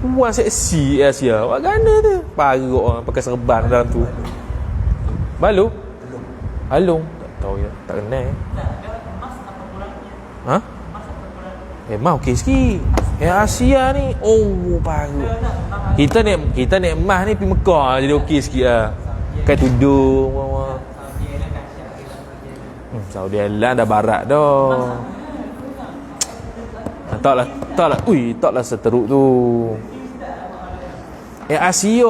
Puan seksi Asia. Wak gana tu. Paruk orang pakai serban dalam tu. Balu? Halung. Tak tahu ya. Tak kenal. Ha? Emas okey sikit. Asia ni paruk. Kita naik emas ni pergi Mekah jadi okey sikit lah. Pakai tudung Saudi Island dah barat dah. Taklah. Ui, taklah seteruk tu. Asia.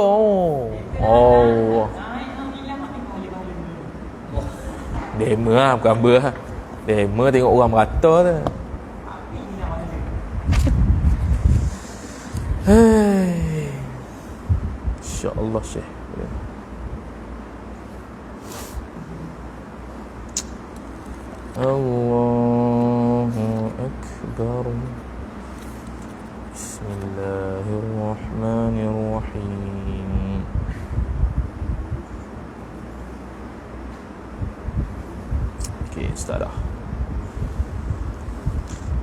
Demo lah, bukan ber lah. Demo tengok orang merata tu. InsyaAllah Syekh. Allahu Akbar. Bismillahirrahmanirrahim. Okey, start dah.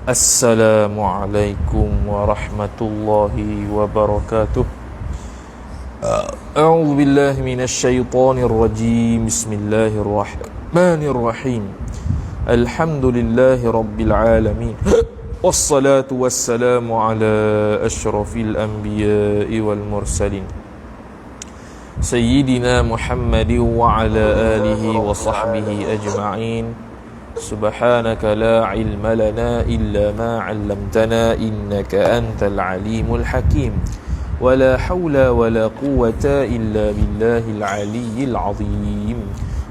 Assalamualaikum warahmatullahi wabarakatuh. A'udzu billahi minasy syaithanir rajim. Bismillahirrahmanirrahim. Alhamdulillahi rabbil alamin. Wassalatu wassalamu ala asyrafil anbiya'i wal mursalin. Sayyidina Muhammadin wa ala alihi wa sahbihi ajma'in. Subhanaka la ilma lana illa ma 'allamtana innaka antal alimul hakim. Wala hawla wala quwwata illa billahil aliyyil azim.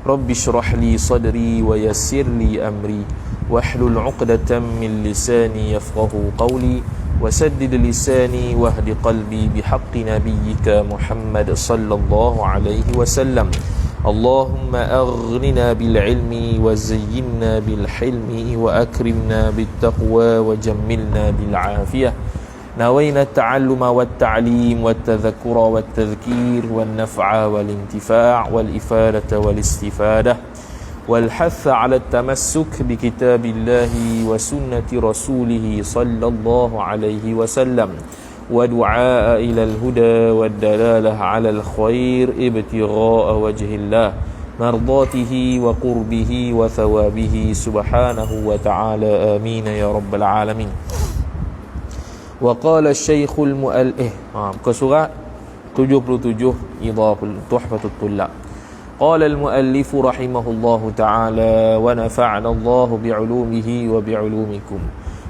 Rabbi shrah li sadri wa yassir li amri wahlul 'uqdatam min lisani yafqahu qawli wasaddid lisani wahdi qalbi bihaqqi nabiyyika Muhammad sallallahu alaihi wasallam. Allahumma aghnina bil ilmi wa zayyinna bil hilmi wa akrimna bit taqwa wa jammilna bil afiyah. نوينا التعلم والتعليم والتذكر والتذكير والنفع والانتفاع والإفادة والاستفادة والحث على التمسك بكتاب الله وسنة رسوله صلى الله عليه وسلم ودعاء إلى الهدى والدلالة على الخير ابتغاء وجه الله مرضاته وقربه وثوابه سبحانه وتعالى آمين يا رب العالمين. وقال الشيخ المؤلف muka surat 77 Idhaful Tuhfatul Tullab. قال المؤلف رحمه الله تعالى ونفعنا الله بعلومه وبعلومكم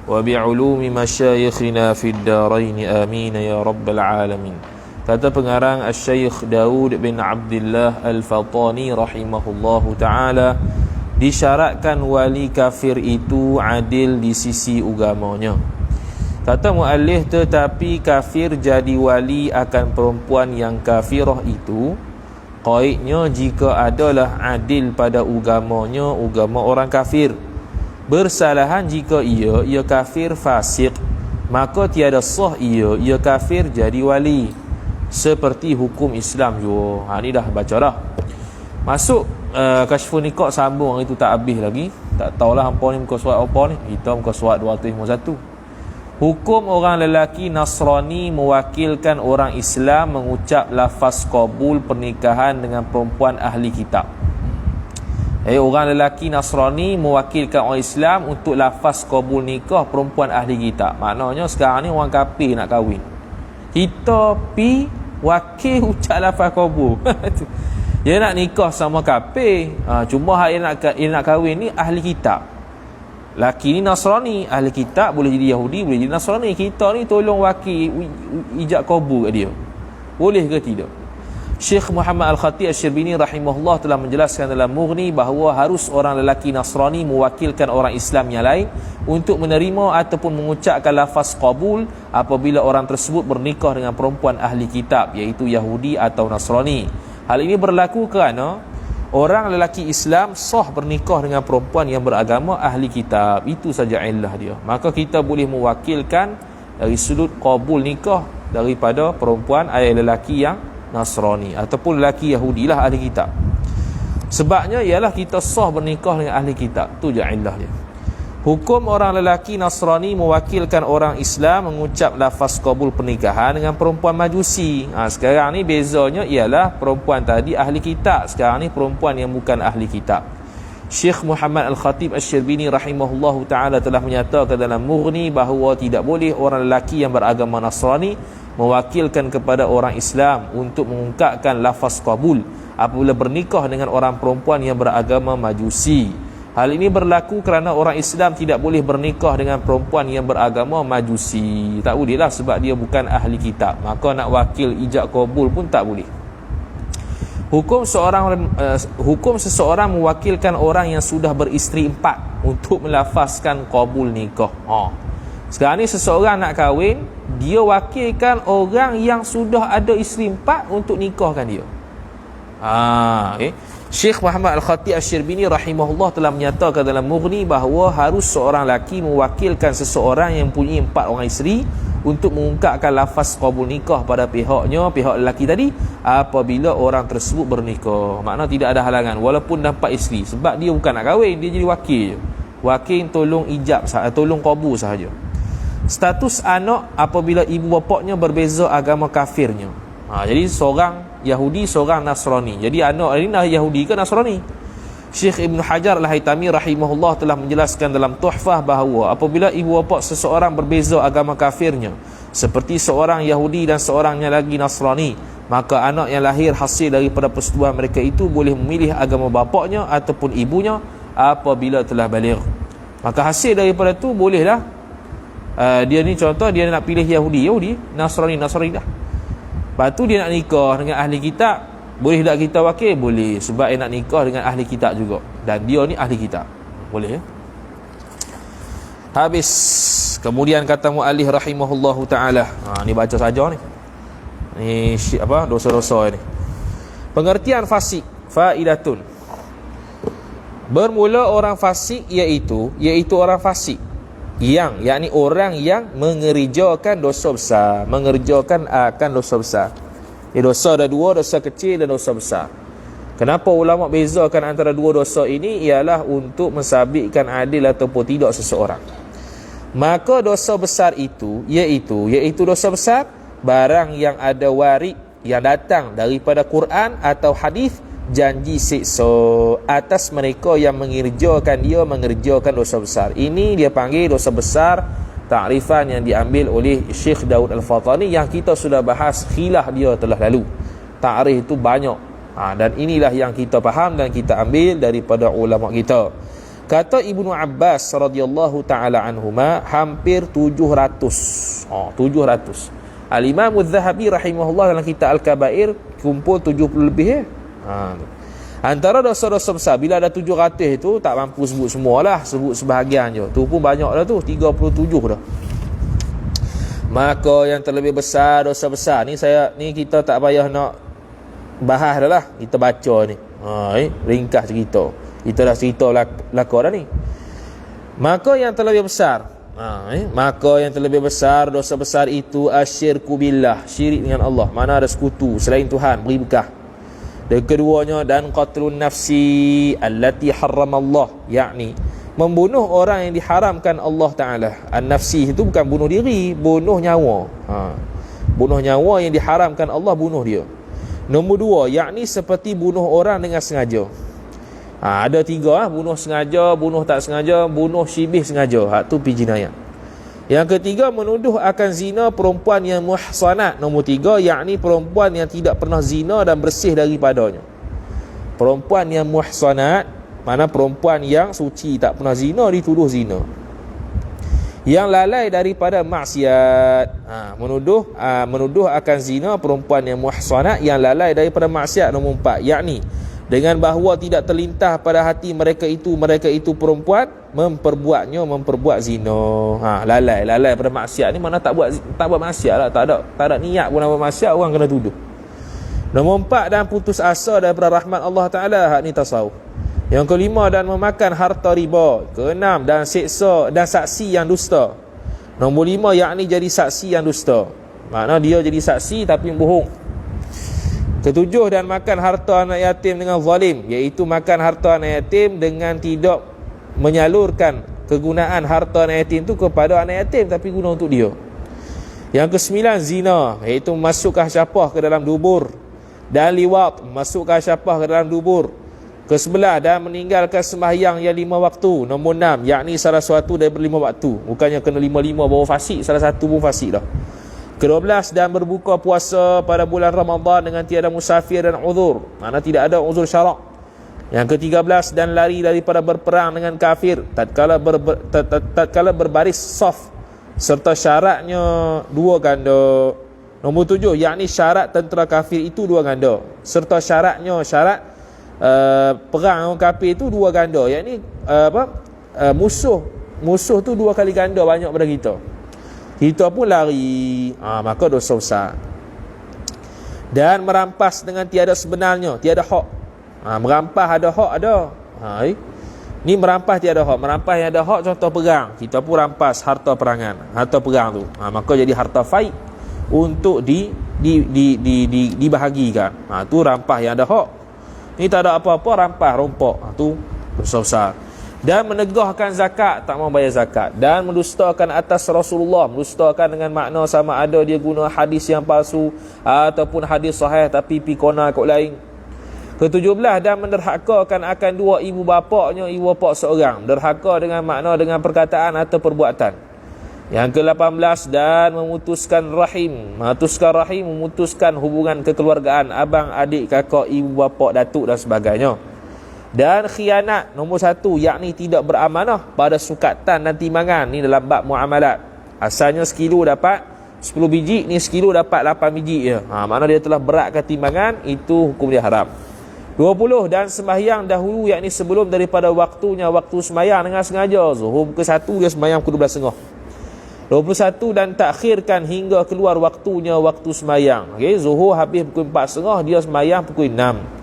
وبعلوم مشايخنا في الدارين آمين يا رب العالمين. Kata pengarang Syekh Daud bin Abdullah Al-Fatani rahimahullahu ta'ala, disyaratkan wali kafir itu adil di sisi agamanya. Kata muallif, tetapi kafir jadi wali akan perempuan yang kafirah itu qaidnya jika adalah adil pada agamanya, agama orang kafir. Bersalahan jika ia kafir fasik, maka tiada sah ia kafir jadi wali. Seperti hukum Islam juga. Ni dah baca dah. Masuk Kashfun Niqab sambung itu tak habis lagi. Tak tahulah hampa ni muka surat apa ni. Kita muka surat 251. Hukum orang lelaki Nasrani mewakilkan orang Islam mengucap lafaz qabul pernikahan dengan perempuan ahli kitab. Orang lelaki Nasrani mewakilkan orang Islam untuk lafaz qabul nikah perempuan ahli kitab. Maknanya sekarang ni orang kafir nak kahwin, kita pi wakil ucap lafaz qabul. Dia nak nikah sama kafir, cuma hak dia nak kahwin ni ahli kitab. Laki ni Nasrani, ahli kitab, boleh jadi Yahudi, boleh jadi Nasrani. Kita ni tolong wakil ijab qabul kat dia. Boleh ke tidak? Syekh Muhammad Al-Khatib Asy-Syirbini rahimahullah telah menjelaskan dalam Mughni bahawa harus orang lelaki Nasrani mewakilkan orang Islam yang lain untuk menerima ataupun mengucapkan lafaz qabul apabila orang tersebut bernikah dengan perempuan ahli kitab, iaitu Yahudi atau Nasrani. Hal ini berlaku kerana orang lelaki Islam sah bernikah dengan perempuan yang beragama ahli kitab. Itu saja illah dia. Maka kita boleh mewakilkan dari sudut qabul nikah daripada perempuan lelaki yang Nasrani ataupun lelaki Yahudi lah ahli kitab. Sebabnya ialah kita sah bernikah dengan ahli kitab. Tu je illah dia. Hukum orang lelaki Nasrani mewakilkan orang Islam mengucap lafaz qabul pernikahan dengan perempuan Majusi. Sekarang ni bezanya ialah perempuan tadi ahli kitab, sekarang ni perempuan yang bukan ahli kitab. Syekh Muhammad Al-Khatib Asy-Syarbini rahimahullahu taala telah menyatakan dalam Mughni bahawa tidak boleh orang lelaki yang beragama Nasrani mewakilkan kepada orang Islam untuk mengungkapkan lafaz qabul apabila bernikah dengan orang perempuan yang beragama Majusi. Hal ini berlaku kerana orang Islam tidak boleh bernikah dengan perempuan yang beragama Majusi. Tak boleh lah sebab dia bukan ahli kitab. Maka nak wakil ijab qabul pun tak boleh. Hukum seseorang mewakilkan orang yang sudah beristeri 4 untuk melafazkan qabul nikah. Sekarang ni seseorang nak kahwin, dia wakilkan orang yang sudah ada isteri 4 untuk nikahkan dia. Syekh Muhammad Al-Khatib Asy-Syarbini rahimahullah telah menyatakan dalam Mughni bahawa harus seorang lelaki mewakilkan seseorang yang mempunyai 4 orang isteri untuk mengungkapkan lafaz qabul nikah pada pihaknya, pihak lelaki tadi, apabila orang tersebut bernikah. Makna tidak ada halangan walaupun dapat isteri, sebab dia bukan nak kahwin, dia jadi wakil je. Wakil tolong ijab, tolong qabul sahaja. Status anak apabila ibu bapaknya berbeza agama kafirnya. Jadi seorang Yahudi, seorang Nasrani. Jadi anak ini Yahudi ke Nasrani? Syekh Ibn Hajar Al-Haytami rahimahullah telah menjelaskan dalam Tuhfah bahawa apabila ibu bapa seseorang berbeza agama kafirnya, seperti seorang Yahudi dan seorangnya lagi Nasrani, maka anak yang lahir hasil daripada persetubuhan mereka itu boleh memilih agama bapaknya ataupun ibunya apabila telah baligh. Maka hasil daripada tu bolehlah dia ni contoh dia nak pilih Yahudi, Nasrani dah. Lepas tu dia nak nikah dengan ahli kitab. Boleh tak kita wakil? Boleh. Sebab dia nak nikah dengan ahli kitab juga. Dan dia ni ahli kitab. Boleh. Habis. Kemudian kata mu'allif rahimahullahu ta'ala. Ni baca saja ni. Ni dosa-dosa ni. Pengertian fasik. Faidatun. Bermula orang fasik iaitu orang fasik. Yakni orang yang mengerjakan dosa besar, mengerjakan akan dosa besar. Dosa ada 2, dosa kecil dan dosa besar. Kenapa ulama bezakan antara 2 dosa ini? Ialah untuk mensabitkan adil ataupun tidak seseorang. Maka dosa besar itu iaitu dosa besar barang yang ada warid yang datang daripada Quran atau hadis, janji siksa atas mereka yang mengerjakan dosa besar. Ini dia panggil dosa besar. Takrifan yang diambil oleh Syekh Daud Al-Fatani yang kita sudah bahas, khilaf dia telah lalu. Takrif itu banyak. Dan inilah yang kita faham dan kita ambil daripada ulama kita. Kata Ibnu Abbas radhiyallahu taala anhuma, hampir 700. 700. Al-Imam Az-Zahabi rahimahullah dalam kitab Al-Kabair kumpul 70 lebih. Antara dosa-dosa besar, bila ada 700 itu tak mampu sebut semualah, sebut sebahagian je. Tu pun banyak dah tu, 37 dah. Maka yang terlebih besar, dosa besar ni kita tak payah nak bahas dah lah. Kita baca ni. Ringkas cerita. Kita dah cerita lakon dah ni. Maka yang terlebih besar, dosa besar itu asyirku billah, syirik dengan Allah. Mana ada sekutu selain Tuhan beri bekah. Dan keduanya, dan qatlun nafsi allati harramallah, yakni membunuh orang yang diharamkan Allah Ta'ala. An-nafsi itu bukan bunuh diri, bunuh nyawa. Bunuh nyawa yang diharamkan Allah, bunuh dia. Nombor 2, yakni seperti bunuh orang dengan sengaja. Ada 3, bunuh sengaja, bunuh tak sengaja, bunuh syibih sengaja. Tu pi jinayah. Yang ketiga, menuduh akan zina perempuan yang muhsanat. Nombor 3, yakni perempuan yang tidak pernah zina dan bersih daripadanya. Perempuan yang muhsanat, mana perempuan yang suci tak pernah zina, dituduh zina. Yang lalai daripada maksiat, menuduh akan zina perempuan yang muhsanat yang lalai daripada maksiat. Nombor 4, yakni dengan bahawa tidak terlintas pada hati mereka itu perempuan memperbuat zina. Lalai pada maksiat ni, mana tak buat maksiat lah, tak ada niat pun nak buat maksiat, orang kena tuduh. Nombor 4, dan putus asa daripada rahmat Allah Ta'ala. Hak ni tasawuf. Yang kelima, dan memakan harta riba. Keenam, dan seksa dan saksi yang dusta. Nombor 5, yakni jadi saksi yang dusta. Makna dia jadi saksi tapi bohong. Ketujuh, dan makan harta anak yatim dengan zalim, iaitu makan harta anak yatim dengan tidak menyalurkan kegunaan harta anak yatim tu kepada anak yatim, tapi guna untuk dia. Yang ke-9 zina, iaitu memasukkan syapah ke dalam dubur, dan liwat, memasukkan syapah ke dalam dubur. Ke-11 dan meninggalkan sembahyang yang 5 waktu. Nombor 6, yakni salah suatu daripada 5 waktu, bukannya kena 5 baru fasik, salah satu pun fasik dah. Ke-12 dan berbuka puasa pada bulan Ramadan dengan tiada musafir dan uzur, mana tidak ada uzur syarak. Yang ke-13 dan lari daripada berperang dengan kafir tatkala berbaris saf, serta syaratnya 2 ganda. Nombor 7, yakni syarat tentera kafir itu 2 ganda, serta syaratnya syarat perang orang kafir itu 2 ganda, yakni musuh tu 2 kali ganda banyak pada kita pun lari, maka dosa besar. Dan merampas dengan tiada sebenarnya, tiada hak. Merampas ada hak ada. Ni merampas tiada hak. Merampas yang ada hak, contoh perang, kita pun rampas harta perangan, harta perang tu. Maka jadi harta faid untuk dibahagikan. Tu rampas yang ada hak. Ni tak ada apa-apa, rampas rompak. Tu dosa besar. Dan menegahkan zakat, tak mau bayar zakat. Dan mendustakan atas Rasulullah, mendustakan dengan makna sama ada dia guna hadis yang palsu ataupun hadis sahih tapi pikona kot lain. Ke-17 dan menderhakakan akan 2 ibu bapaknya, ibu bapak seorang. Derhaka dengan makna dengan perkataan atau perbuatan. Yang ke-18 dan memutuskan rahim. Memutuskan hubungan kekeluargaan, abang, adik, kakak, ibu bapak, datuk dan sebagainya. Dan khianat, nombor 1, yakni tidak beramanah pada sukatan dan timbangan. Ni dalam bab muamalat. Asalnya sekilo dapat 10 biji, ni sekilo dapat 8 biji je. Makna dia telah beratkan timbangan, itu hukum dia haram. 20 dan sembahyang dahulu, yakni sebelum daripada waktunya waktu sembahyang dengan sengaja. Zuhur pukul 1 dia sembahyang pukul 12.30. 21 dan takhirkan hingga keluar waktunya waktu sembahyang. Okey, zuhur habis pukul 4.30, dia sembahyang pukul 6.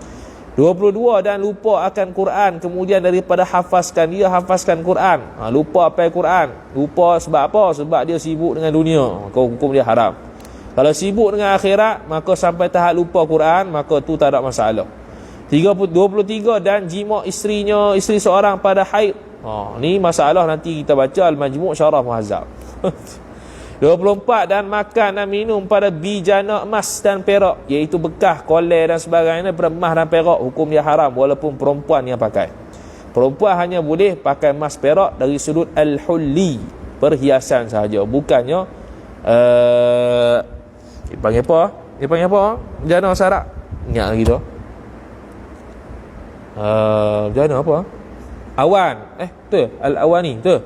22 dan lupa akan Quran, kemudian daripada hafazkan, dia hafazkan Quran. Lupa apa Quran. Lupa sebab apa? Sebab dia sibuk dengan dunia, maka hukum dia haram. Kalau sibuk dengan akhirat, maka sampai tahap lupa Quran, maka tu tak ada masalah. 23 dan jima isteri seorang pada haid. Ni masalah nanti kita baca Al-Majmu' Syarah Muhazzab. 24 dan makan dan minum pada bijana emas dan perak, iaitu bekas, kolej dan sebagainya daripada emas dan perak, hukum dia haram walaupun perempuan yang pakai. Perempuan hanya boleh pakai emas perak dari sudut al-hulli, perhiasan sahaja, bukannya dia panggil apa? Bijana syarak. Ingat lagi tu. Bijana apa? Awan. Tu al-awani tu.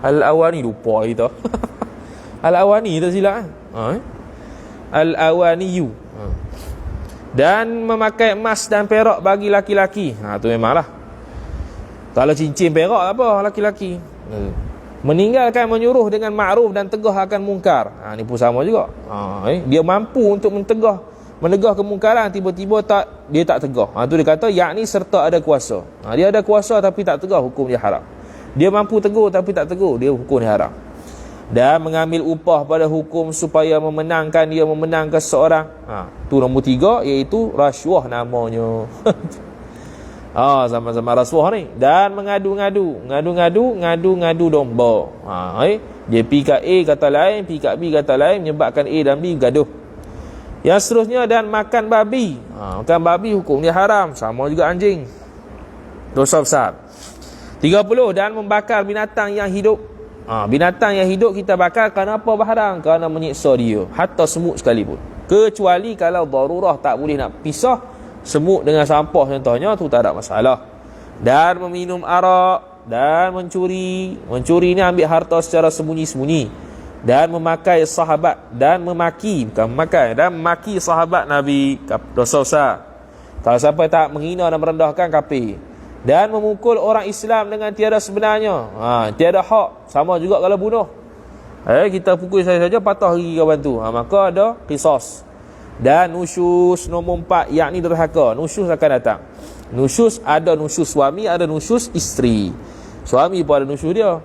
Al-awani lupa kita. Al-awani tak silap Al-awaniyu. Dan memakai emas dan perak bagi laki-laki. Tu memanglah. Kalau cincin perak apa laki-laki. Meninggalkan menyuruh dengan ma'ruf dan tegah akan mungkar. Ni pun sama juga. Dia mampu untuk menegah kemungkaran, tiba-tiba dia tak tegah. Tu dia kata yakni serta ada kuasa. Dia ada kuasa tapi tak tegah, hukum dia haram. Dia mampu tegur tapi tak tegur, dia hukum dia haram. Dan mengambil upah pada hukum supaya memenangkan seseorang. Tu nombor 3, iaitu rasuah namanya. Sama-sama rasuah ni. Dan mengadu-ngadu domba. Dia pergi kat A kata lain, pergi kat B kata lain, menyebabkan A dan B gaduh. Yang seterusnya dan makan babi. Makan babi hukum dia haram, sama juga anjing. Dosa besar. 30 dan membakar binatang yang hidup. Binatang yang hidup kita bakar kerana apa barang? Kerana menyiksa dia, hatta semut sekalipun. Kecuali kalau darurah tak boleh nak pisah semut dengan sampah contohnya, tu tak ada masalah. Dan meminum arak dan mencuri ni ambil harta secara sembunyi-sembunyi. Dan memakai sahabat dan memaki, bukan memakai, dan memaki sahabat Nabi, dosa besar. Kalau sampai tak menghina dan merendahkan, kafir. Dan memukul orang Islam dengan tiada sebenarnya, tiada hak, sama juga kalau bunuh. Kita pukul saja patah gigi kawan tu, maka ada qisas. Dan nusyus nombor 4, yakni derhaka. Nusyus akan datang. Nusyus ada nusyus suami, ada nusyus isteri. Suami pun ada nusyus dia.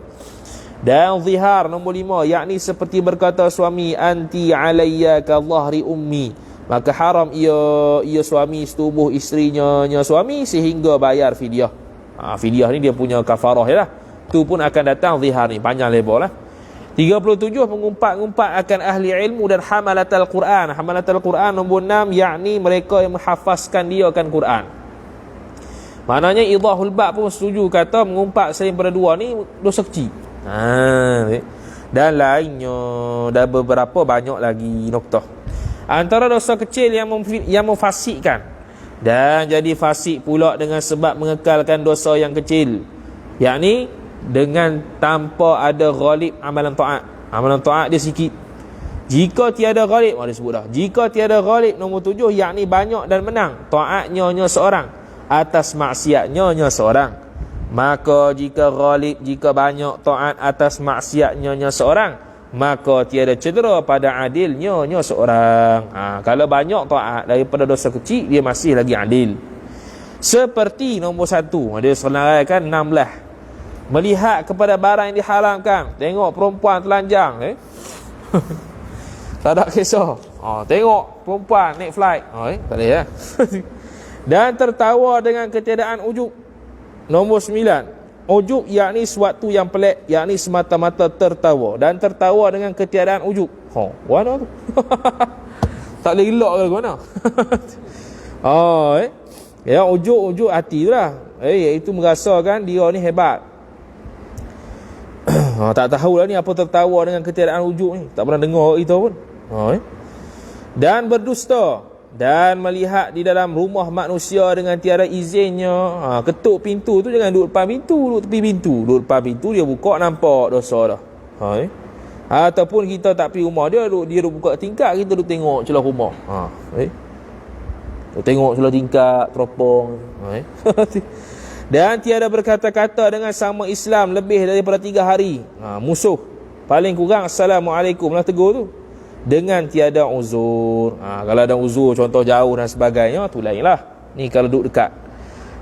Dan zihar nombor 5, yakni seperti berkata suami, anti alayya ka dhahri ummi, maka haram ia suami setubuh isterinya suami sehingga bayar fidyah. Fidyah ni dia punya kafarah je lah. Itu pun akan datang zihar ni, panjang lebar lah. 37 mengumpat-ngumpat akan ahli ilmu dan hamalatul Quran. Hamalatul Quran nombor 6, yakni mereka yang menghafazkan dia akan Quran. Maknanya idahul bab pun setuju, kata mengumpat selain pada dua ni dosa kecil. Dan lainnya, dan beberapa banyak lagi noktah. Antara dosa kecil yang memfasikkan dan jadi fasik pula dengan sebab mengekalkan dosa yang kecil, yakni dengan tanpa ada ghalib amalan taat. Amalan taat dia sikit. Jika tiada ghalib, dia sebut dah, jika tiada ghalib nombor 7, yakni banyak dan menang taatnya seorang atas maksiatnya seorang. Maka jika ghalib, jika banyak taat atas maksiatnya seorang, maka tiada cedera pada adilnya seorang. Kalau banyak taat daripada dosa kecil, dia masih lagi adil. Seperti nombor 1, dia senaraikan 16, melihat kepada barang yang diharamkan. Tengok perempuan telanjang, tak ada kisah. Tengok perempuan naik flight, tak boleh ya. Dan tertawa dengan ketiadaan ujub. Nombor 9, ujub yakni sesuatu yang pelik, yakni semata-mata tertawa. Dan tertawa dengan ketiadaan ujub. Mana tu? Tak boleh gelak ke mana? Ya, ujub hati tu lah. Iaitu merasakan dia ni hebat. Tak tahulah ni apa tertawa dengan ketiadaan ujub ni. Tak pernah dengar itu pun. Dan berdusta, dan melihat di dalam rumah manusia dengan tiada izinnya. Ketuk pintu tu jangan duduk depan pintu, duduk tepi pintu. Duduk depan pintu, dia buka nampak dosa dah. Ataupun kita tak pergi rumah dia, dia duduk buka tingkap, kita duduk tengok celah rumah. Tengok celah tingkap, teropong. Dan tiada berkata-kata dengan sama Islam lebih daripada 3 hari. Musuh paling kurang Assalamualaikum lah tegur tu, dengan tiada uzur. Kalau ada uzur, contoh jauh dan sebagainya, tu lain lah. Ni kalau duduk dekat.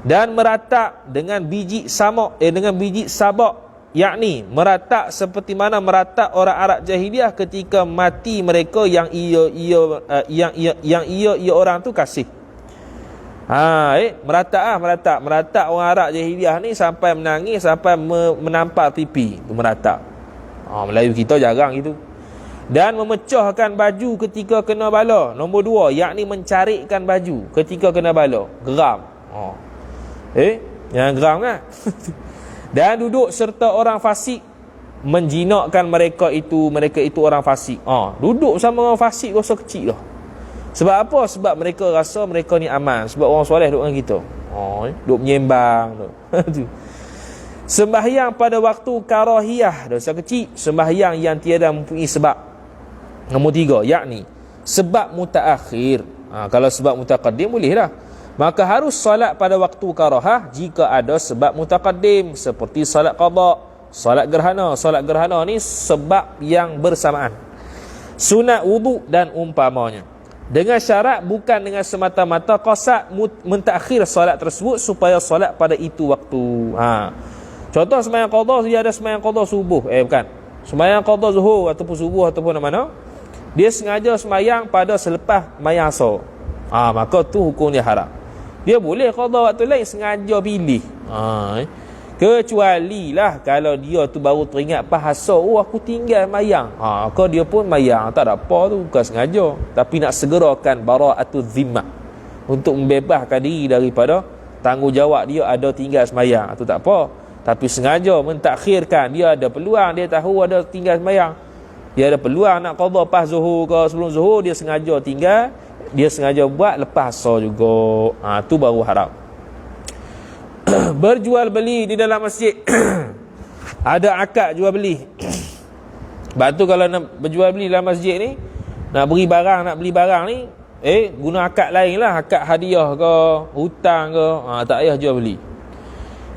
Dan meratak dengan biji samak, dengan biji sabak, yakni meratak seperti mana meratak orang Arab jahiliah ketika mati mereka yang ia orang tu kasih. Meratak orang Arab jahiliah ni sampai menangis, sampai menampar pipi, tu meratak. Melayu kita jarang gitu. Dan memecahkan baju ketika kena bala. Nombor 2, yakni mencarikkan baju ketika kena bala. Geram. Yang geram kan? Dan duduk serta orang fasik, menjinakkan mereka itu orang fasik. Duduk sama orang fasik dosa kecil lah. Sebab apa? Sebab mereka rasa mereka ni aman. Sebab orang soleh duduk dengan kita. Duduk menyembang tu. Sembahyang pada waktu karahiyah, dosa kecil. Sembahyang yang tiada mempunyai sebab. Nombor 3, yakni sebab mutaakhir. Kalau sebab mutaqaddim boleh lah. Maka harus solat pada waktu karahah jika ada sebab mutaqaddim, seperti solat qada, solat gerhana. Solat gerhana ni sebab yang bersamaan. Sunat wudu dan umpamanya. Dengan syarat bukan dengan semata-mata qasad mentakhir solat tersebut supaya solat pada itu waktu. Contoh sembahyang qada, dia ada sembahyang qada subuh. Bukan. Sembahyang qada zuhur ataupun subuh ataupun mana. Dia sengaja sembahyang pada selepas mayang asar. Maka tu hukum dia haram. Dia boleh qada waktu lain, sengaja pilih. Kecuali lah kalau dia tu baru teringat bahasa, aku tinggal mayang. Maka dia pun mayang, tak ada apa tu, bukan sengaja. Tapi nak segerakan bara'atul zimmah, untuk membebaskan diri daripada tanggungjawab dia ada tinggal semayang. Itu tak apa. Tapi sengaja mentakhirkan, dia ada peluang, dia tahu ada tinggal semayang, dia ada peluang nak qada pas zuhur ke sebelum zuhur, dia sengaja tinggal, dia sengaja buat lepas asar juga. Tu baru haram. Berjual beli di dalam masjid. Ada akad jual beli. Sebab tu kalau nak berjual beli dalam masjid ni, nak beli barang, nak beli barang ni, guna akad lain lah. Akad hadiah ke, hutang ke, tak payah jual beli.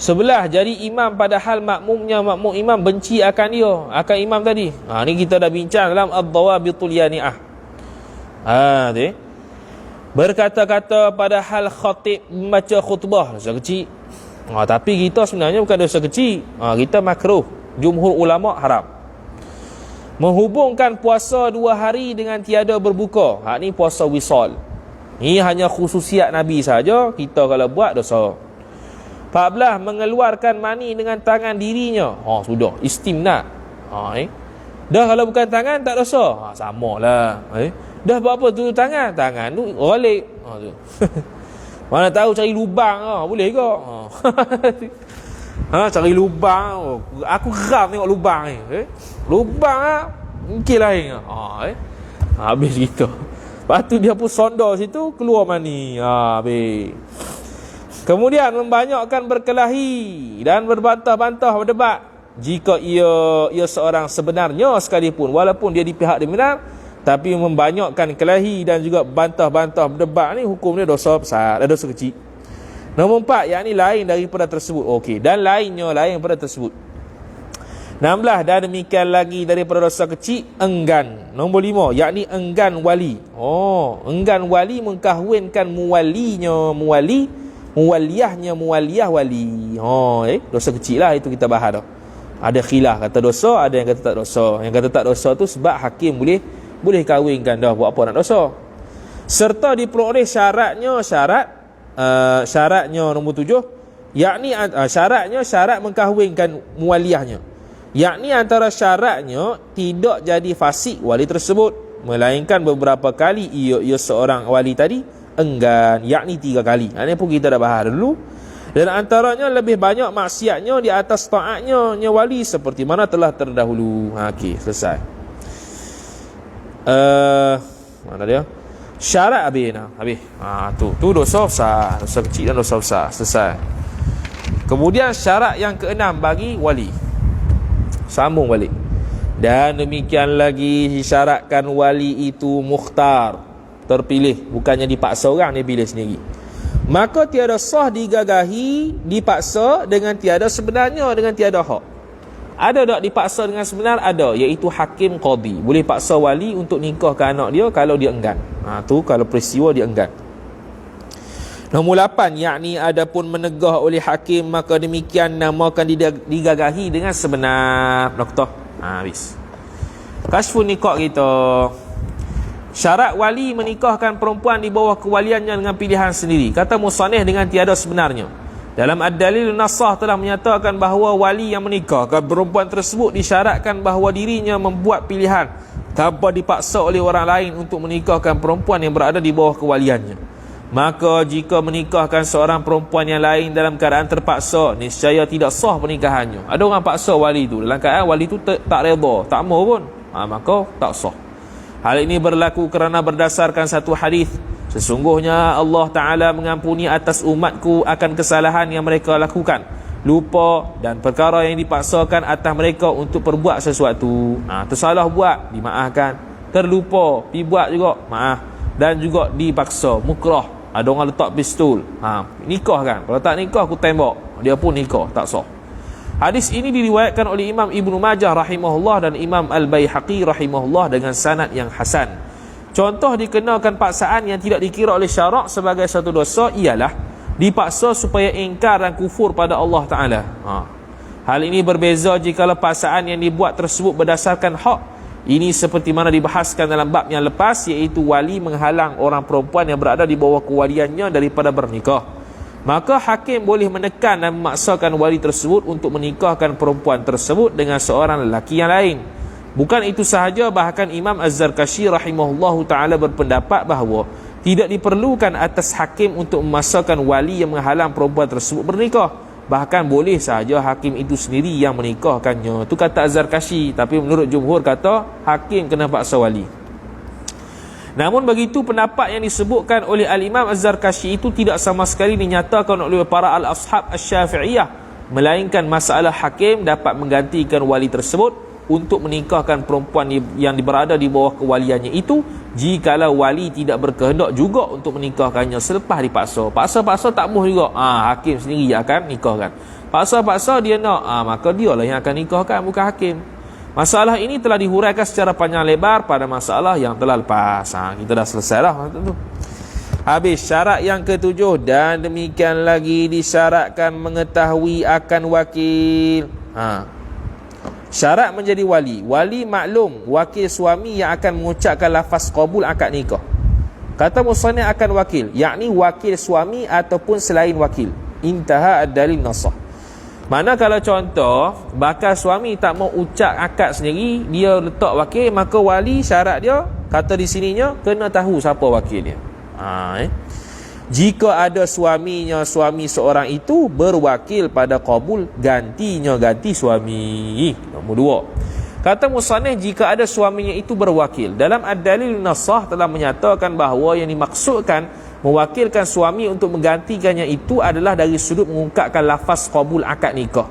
Sebelah jadi imam padahal makmum imam benci akan dia, akan imam tadi. Ni kita dah bincang dalam ad-dawabitul yani'ah. Berkata-kata padahal khatib membaca khutbah, dosa kecil. Tapi kita sebenarnya bukan dosa kecil. Kita makruh. Jumhur ulama haram. Menghubungkan puasa 2 hari dengan tiada berbuka. Ni puasa wisal. Ni hanya khususiat Nabi saja. Kita kalau buat dosa. 14, mengeluarkan mani dengan tangan dirinya. Sudah, istimna. Dah kalau bukan tangan tak dosa. Samalah. Dah buat apa tu tangan? Tangan tu rolik. Tu. Mana tahu cari lubang boleh ke? Cari lubang. Aku geram tengok lubang ni. Lubang mungkin lain. Habis gitu. Lepas tu dia pun sondor situ, keluar mani. Habis. Kemudian membanyakkan berkelahi dan berbantah-bantah berdebat. Jika ia seorang sebenarnya sekalipun, walaupun dia di pihak dia benar, tapi membanyakkan kelahi dan juga bantah-bantah berdebat ni, hukum dia dosa besar, dosa kecil. Nombor 4, yakni lain daripada tersebut. Okey, dan lainnya lain daripada tersebut. 16, dan demikian lagi daripada dosa kecil, enggan. Nombor 5, yakni enggan wali. Enggan wali mengkahwinkan muwaliyahnya muwaliyah wali. Dosa kecil lah, itu kita bahas dah. Ada khilaf kata dosa, ada yang kata tak dosa. Yang kata tak dosa tu sebab hakim boleh kahwinkan, dah buat apa nak dosa. Serta diperoleh syaratnya nombor 7, yakni syarat mengkahwinkan muwaliyahnya, yakni antara syaratnya tidak jadi fasik wali tersebut, melainkan beberapa kali ia seorang wali tadi enggan, yakni 3 kali. Ini pun kita dah bahas dulu. Dan antaranya lebih banyak maksiatnya di atas taatnya wali, seperti mana telah terdahulu. Okey, selesai. Mana dia? Syarat habis. Tu dosa besar, dosa kecil dan dosa besar. Selesai. Kemudian syarat yang ke-6 bagi wali. Sambung balik. Dan demikian lagi disyaratkan wali itu mukhtar, terpilih, bukannya dipaksa orang, dia pilih sendiri. Maka tiada sah digagahi, dipaksa dengan tiada sebenarnya, dengan tiada hak. Ada tak dipaksa dengan sebenar? Ada, iaitu hakim qadi. Boleh paksa wali untuk nikahkan anak dia kalau dia enggan. Tu kalau peristiwa dia enggan. Nombor 8, yakni adapun menegah oleh hakim, maka demikian namakan digagahi dengan sebenar. Noktah. Habis. Kasfun nikah kita. Syarat wali menikahkan perempuan di bawah kewaliannya dengan pilihan sendiri. Kata musannif dengan tiada sebenarnya. Dalam Ad-Dalil Nasah telah menyatakan bahawa wali yang menikahkan perempuan tersebut disyaratkan bahawa dirinya membuat pilihan tanpa dipaksa oleh orang lain untuk menikahkan perempuan yang berada di bawah kewaliannya. Maka jika menikahkan seorang perempuan yang lain dalam keadaan terpaksa, niscaya tidak sah pernikahannya. Ada orang paksa wali itu dalam keadaan wali itu tak redha, tak mau pun, maka tak sah. Hal ini berlaku kerana berdasarkan satu hadis, sesungguhnya Allah Ta'ala mengampuni atas umatku akan kesalahan yang mereka lakukan, lupa dan perkara yang dipaksakan atas mereka untuk perbuat sesuatu. Tersalah buat, dimaafkan. Terlupa, pergi buat juga, maaf. Dan juga dipaksa, mukrah. Ada orang letak pistol, nikah kan. Kalau tak nikah aku tembak, dia pun nikah, tak sah. Hadis ini diriwayatkan oleh Imam Ibnu Majah rahimahullah dan Imam Al-Baihaqi rahimahullah dengan sanad yang hasan. Contoh dikenakan paksaan yang tidak dikira oleh syarak sebagai satu dosa ialah dipaksa supaya ingkar dan kufur pada Allah Ta'ala. Hal ini berbeza jika paksaan yang dibuat tersebut berdasarkan hak. Ini seperti mana dibahaskan dalam bab yang lepas, iaitu wali menghalang orang perempuan yang berada di bawah kewaliannya daripada bernikah. Maka hakim boleh menekan dan memaksakan wali tersebut untuk menikahkan perempuan tersebut dengan seorang lelaki yang lain. Bukan itu sahaja, bahkan Imam Az-Zarkashi rahimahullahu ta'ala berpendapat bahawa tidak diperlukan atas hakim untuk memaksakan wali yang menghalang perempuan tersebut bernikah. Bahkan boleh sahaja hakim itu sendiri yang menikahkannya. Itu kata Az-Zarkashi. Tapi menurut jumhur kata hakim kena paksa wali. Namun begitu pendapat yang disebutkan oleh Al-Imam Az-Zarkashi itu tidak sama sekali dinyatakan oleh para al-ashab Asy-Syafi'iyah, melainkan masalah hakim dapat menggantikan wali tersebut untuk menikahkan perempuan yang berada di bawah kewaliannya itu, jikalau wali tidak berkehendak juga untuk menikahkannya selepas dipaksa. Paksa-paksa tak boleh juga, hakim sendiri yang akan nikahkan. Paksa-paksa dia nak, maka dialah yang akan nikahkan, bukan hakim. Masalah ini telah dihuraikan secara panjang lebar pada masalah yang telah lepas. Kita dah selesai dah tu. Habis syarat yang ke-7, dan demikian lagi disyaratkan mengetahui akan wakil. Syarat menjadi wali. Wali maklum wakil suami yang akan mengucapkan lafaz qabul akad nikah. Kata musannif akan wakil, yakni wakil suami ataupun selain wakil. Intaha ad-dalil nasah. Mana kalau contoh bakal suami tak mau ucap akad sendiri, dia letak wakil, maka wali syarat dia kata di sininya kena tahu siapa wakil dia. Jika ada suami seorang itu berwakil pada qabul, gantinya ganti suami. Nombor 2. Kata musannif, jika ada suaminya itu berwakil. Dalam ad-dalil nasah telah menyatakan bahawa yang dimaksudkan mewakilkan suami untuk menggantikannya itu adalah dari sudut mengungkapkan lafaz qabul akad nikah.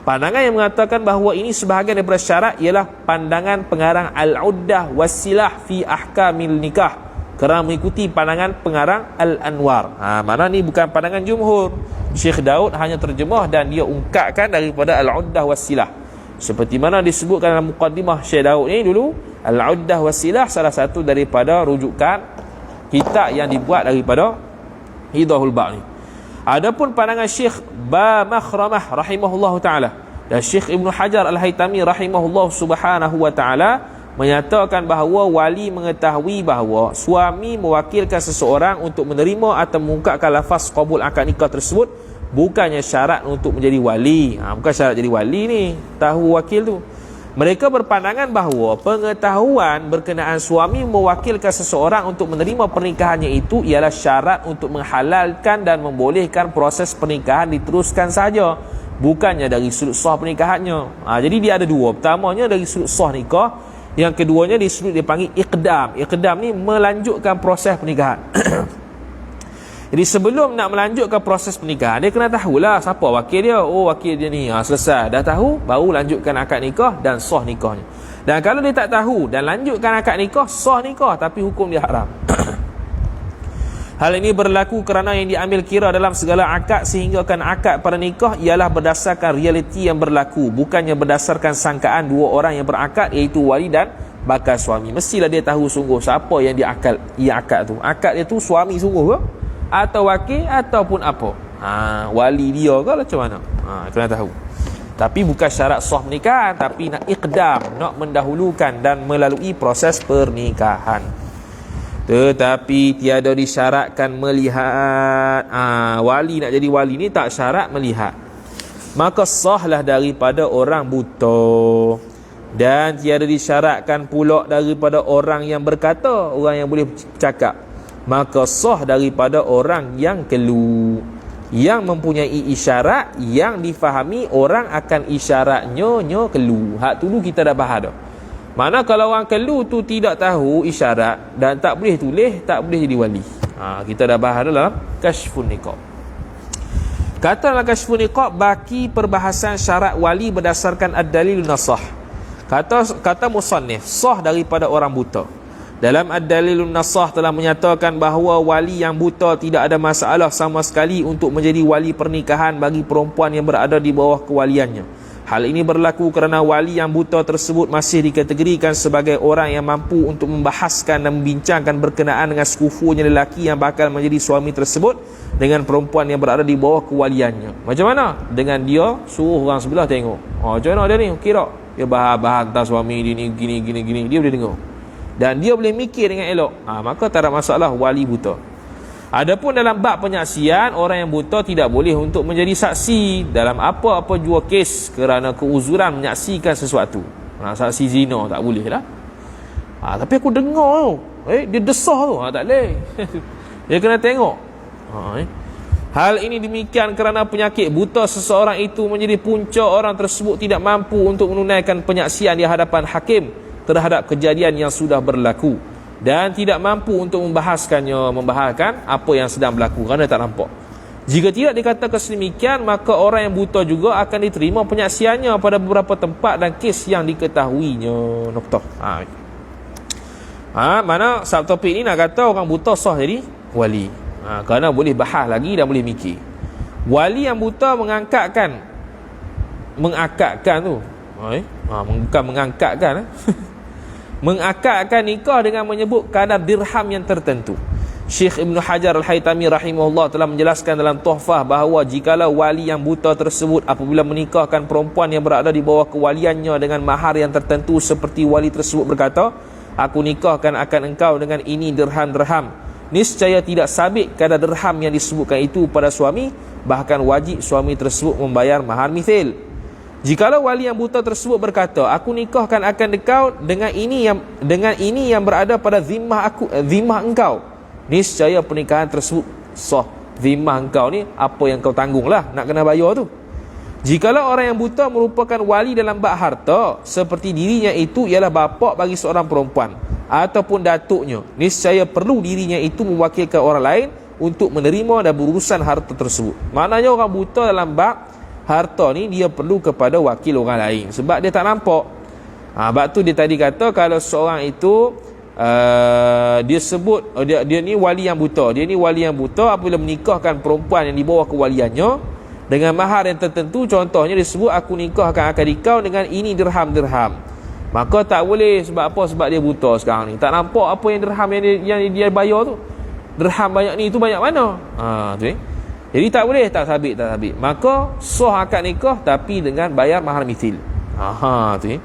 Pandangan yang mengatakan bahawa ini sebahagian daripada syarat ialah pandangan pengarang Al-Uddah Wassilah fi Ahkamil Nikah, kerana mengikuti pandangan pengarang Al-Anwar. Mana ni bukan pandangan jumhur. Syekh Daud hanya terjemah dan dia ungkapkan daripada Al-Uddah Wassilah. Seperti mana disebutkan dalam muqaddimah Syekh Daud ni dulu, Al-Uddah Wassilah salah satu daripada rujukan kitab yang dibuat daripada Idahul Ba' ni. Adapun pandangan Syekh Ba Makhramah rahimahullahu taala dan Syekh Ibnu Hajar Al-Haytami rahimahullah subhanahu wa taala menyatakan bahawa wali mengetahui bahawa suami mewakilkan seseorang untuk menerima atau mengungkapkan lafaz qabul akad nikah tersebut bukannya syarat untuk menjadi wali. Bukan syarat jadi wali ni, tahu wakil tu. Mereka berpandangan bahawa pengetahuan berkenaan suami mewakilkan seseorang untuk menerima pernikahannya itu ialah syarat untuk menghalalkan dan membolehkan proses pernikahan diteruskan saja, bukannya dari sudut sah pernikahannya. Jadi dia ada dua. Pertamanya dari sudut sah nikah, yang keduanya di sudut dipanggil iqdam. Iqdam ni melanjutkan proses pernikahan. Jadi sebelum nak melanjutkan proses pernikahan, dia kena tahulah siapa wakil dia. Oh, wakil dia ni. Selesai dah tahu, baru lanjutkan akad nikah dan sah nikahnya. Dan kalau dia tak tahu dan lanjutkan akad nikah, sah nikah tapi hukum dia haram. Hal ini berlaku kerana yang diambil kira dalam segala akad sehinggakan akad pada nikah ialah berdasarkan realiti yang berlaku, bukannya berdasarkan sangkaan dua orang yang berakad, iaitu wali dan bakal suami. Mestilah dia tahu sungguh siapa yang ia akad tu. Akad dia tu suami sungguh ke? Atau wakil ataupun apa. Wali dia ke macam mana? Kena tahu. Tapi bukan syarat sah pernikahan, tapi nak iqdam, nak mendahulukan dan melalui proses pernikahan. Tetapi tiada disyaratkan melihat. Wali nak jadi wali ni tak syarat melihat. Maka sahlah daripada orang buta. Dan tiada disyaratkan pula daripada orang yang berkata, orang yang boleh bercakap. Maka sah daripada orang yang kelu, yang mempunyai isyarat yang difahami orang akan isyaratnya kelu. Hak dulu kita dah bahas dah. Mana kalau orang kelu tu tidak tahu isyarat dan tak boleh tulis, tak boleh jadi wali. Kita dah bahas dalam Kashfun Niqab. Kata dalam Kashfun Niqab, baki perbahasan syarat wali berdasarkan ad-dalil nasah. Kata musannif, sah daripada orang buta. Dalam ad-dalilun nasah telah menyatakan bahawa wali yang buta tidak ada masalah sama sekali untuk menjadi wali pernikahan bagi perempuan yang berada di bawah kewaliannya. Hal ini berlaku kerana wali yang buta tersebut masih dikategorikan sebagai orang yang mampu untuk membahaskan dan membincangkan berkenaan dengan sekufunya lelaki yang bakal menjadi suami tersebut dengan perempuan yang berada di bawah kewaliannya. Macam mana? Dengan dia suruh orang sebelah tengok. Macam mana dia ni? Okey tak? Dia bahas tentang suami dia ni gini. Dia boleh dengar. Dan dia boleh mikir dengan elok. Maka tak ada masalah wali buta. Adapun dalam bab penyaksian, orang yang buta tidak boleh untuk menjadi saksi dalam apa-apa jua kes kerana keuzuran menyaksikan sesuatu. Saksi zina tak boleh lah. Tapi aku dengar dia desah tu. Tak boleh. Dia kena tengok. Hal ini demikian kerana penyakit buta seseorang itu menjadi punca orang tersebut tidak mampu untuk menunaikan penyaksian di hadapan hakim terhadap kejadian yang sudah berlaku dan tidak mampu untuk membahaskan apa yang sedang berlaku kerana tak nampak. Jika tidak dikatakan sedemikian, maka orang yang buta juga akan diterima penyaksiannya pada beberapa tempat dan kes yang diketahuinya. Noktah. Mana subtopik ni nak kata orang buta sah jadi wali. Kerana boleh bahas lagi dan boleh mikir. Wali yang buta mengangkatkan tu. Bukan mengangkatkan. Mengakadkan nikah dengan menyebut kadar dirham yang tertentu. Syekh Ibnu Hajar Al-Haytami rahimahullah telah menjelaskan dalam Tuhfah bahawa jikalau wali yang buta tersebut apabila menikahkan perempuan yang berada di bawah kewaliannya dengan mahar yang tertentu seperti wali tersebut berkata, aku nikahkan akan engkau dengan ini dirham-dirham, niscaya tidak sabit kadar dirham yang disebutkan itu pada suami, bahkan wajib suami tersebut membayar mahar mithil. Jikalau wali yang buta tersebut berkata, aku nikahkan akan engkau dengan ini yang berada pada zimmah engkau, niscaya pernikahan tersebut sah. Zimmah engkau ni apa yang kau tanggunglah, nak kena bayar tu. Jikalau orang yang buta merupakan wali dalam bab harta, seperti dirinya itu ialah bapa bagi seorang perempuan ataupun datuknya, niscaya perlu dirinya itu mewakilkan orang lain untuk menerima dan berurusan harta tersebut. Maknanya orang buta dalam bab harta ni dia perlu kepada wakil orang lain, sebab dia tak nampak. Sebab tu dia tadi kata kalau seorang itu dia sebut dia ni wali yang buta. Dia ni wali yang buta apabila menikahkan perempuan yang di bawah kewaliannya dengan mahar yang tertentu, contohnya dia sebut aku nikahkan akan dikau dengan ini dirham. Maka tak boleh. Sebab apa? Sebab dia buta sekarang ni, tak nampak apa yang dirham yang dia bayar tu. Dirham banyak ni, itu banyak mana? Tu jadi tak boleh, tak sabit. Maka sah akad nikah tapi dengan bayar mahar mithil. Tu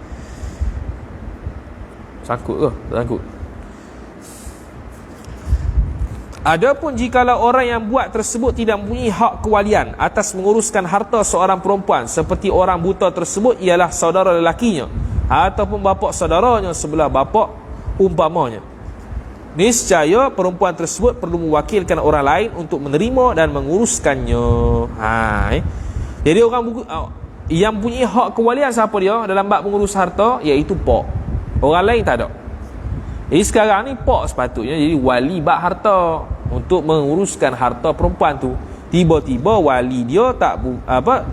sangkut ke? Tak sangkut. Adapun jikalau orang yang buat tersebut tidak mempunyai hak kewalian atas menguruskan harta seorang perempuan, seperti orang buta tersebut ialah saudara lelakinya ataupun bapa saudaranya sebelah bapa umpamanya, niscaya perempuan tersebut perlu mewakilkan orang lain untuk menerima dan menguruskannya. Jadi orang yang mempunyai hak kewalian siapa dia dalam bab mengurus harta, iaitu pak. Orang lain tak ada. Jadi sekarang ni pak sepatutnya jadi wali bab harta untuk menguruskan harta perempuan tu. Tiba-tiba wali dia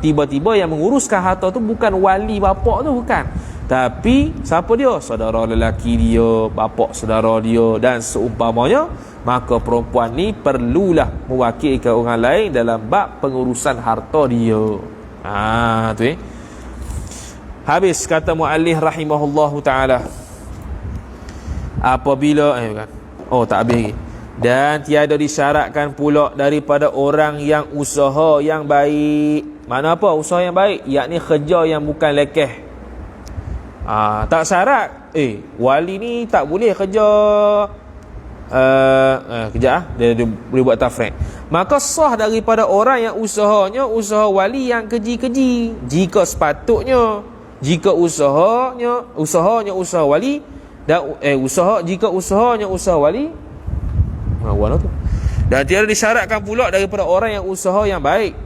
tiba-tiba yang menguruskan harta tu bukan wali bapak tu, bukan. Tapi siapa dia? Saudara lelaki dia, bapak saudara dia dan seumpamanya. Maka perempuan ni perlulah mewakilkan orang lain dalam bab pengurusan harta dia. Habis kata muallif rahimahullahu taala, apabila tak habis lagi. Dan tiada disyaratkan pula daripada orang yang usaha yang baik. Mana apa usaha yang baik? Yakni kerja yang bukan lekeh. Tak syarat. Wali ni tak boleh kerja dia boleh buat tafriq. Maka sah daripada orang yang usahanya usaha wali yang keji-keji, jika sepatutnya, jika usahanya usaha wali dan jika usahanya usaha wali dan tiada disyaratkan pula daripada orang yang usaha yang baik,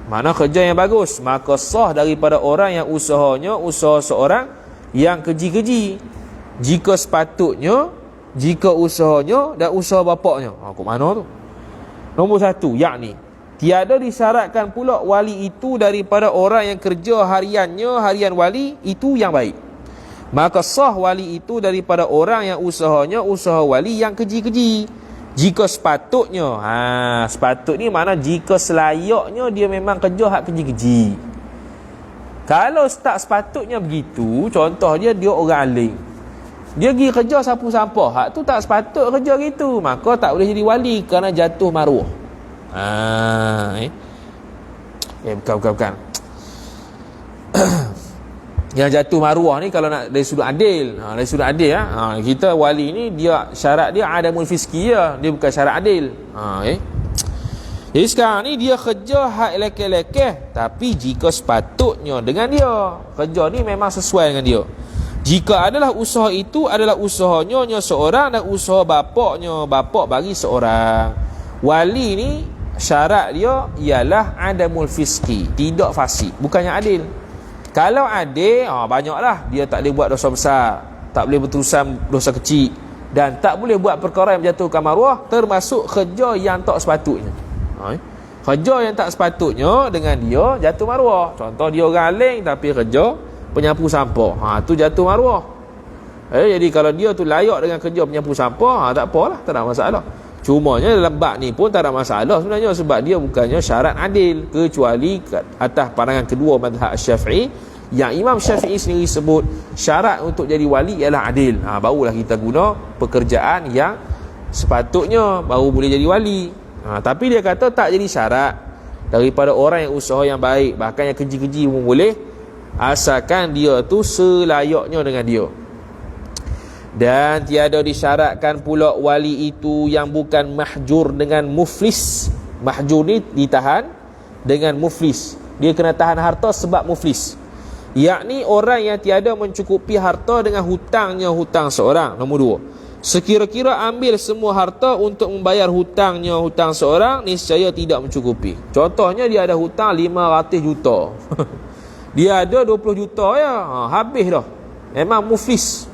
mana kerja yang bagus, maka sah daripada orang yang usahanya usaha seorang yang keji-keji, jika sepatutnya, jika usahanya dan usaha bapaknya. Kok mana tu? Nombor 1, yakni tiada disyaratkan pula wali itu daripada orang yang kerja harian wali itu yang baik, maka sah wali itu daripada orang yang usahanya usaha wali yang keji-keji, jika sepatutnya. Sepatut ni mana jika selayaknya dia memang kerja hak keji-keji. Kalau tak sepatutnya begitu, contoh dia orang alim, dia pergi kerja sapu sampah, hak tu tak sepatut kerja gitu, maka tak boleh jadi wali kerana jatuh maruah. Bukan. Yang jatuh maruah ni kalau nak dari sudut adil, kita wali ni dia syarat dia adamul fiski dia bukan syarat adil. Jadi sekarang ni dia kerja hak lekeh-lekeh, tapi jika sepatutnya dengan dia, kerja ni memang sesuai dengan dia. Jika adalah usaha itu adalah usahanya seorang dan usaha bapak bagi seorang. Wali ni syarat dia ialah adamul fiski, tidak fasik, bukannya adil. Kalau adil, banyaklah dia tak boleh buat dosa besar, tak boleh berterusan dosa kecil, dan tak boleh buat perkara yang menjatuhkan maruah, termasuk kerja yang tak sepatutnya. Kerja yang tak sepatutnya dengan dia jatuh maruah. Contoh dia orang aling tapi kerja penyapu sampah, tu jatuh maruah. Jadi kalau dia tu layak dengan kerja penyapu sampah, tak apalah, tak ada masalah. Cumanya dalam bab ni pun tak ada masalah sebenarnya, sebab dia bukannya syarat adil, kecuali atas pandangan kedua mazhab Syafi'i, yang Imam Syafi'i sendiri sebut syarat untuk jadi wali ialah adil. Barulah kita guna pekerjaan yang sepatutnya baru boleh jadi wali. Tapi dia kata tak jadi syarat daripada orang yang usaha yang baik, bahkan yang keji-keji pun boleh, asalkan dia tu selayaknya dengan dia. Dan tiada disyaratkan pula wali itu yang bukan mahjur dengan muflis. Mahjur ni ditahan dengan muflis. Dia kena tahan harta sebab muflis, yakni orang yang tiada mencukupi harta dengan hutangnya hutang seorang. Nombor dua, sekira-kira ambil semua harta untuk membayar hutangnya hutang seorang, niscaya tidak mencukupi. Contohnya dia ada hutang 500 juta dia ada 20 juta ya, habis dah. Memang muflis.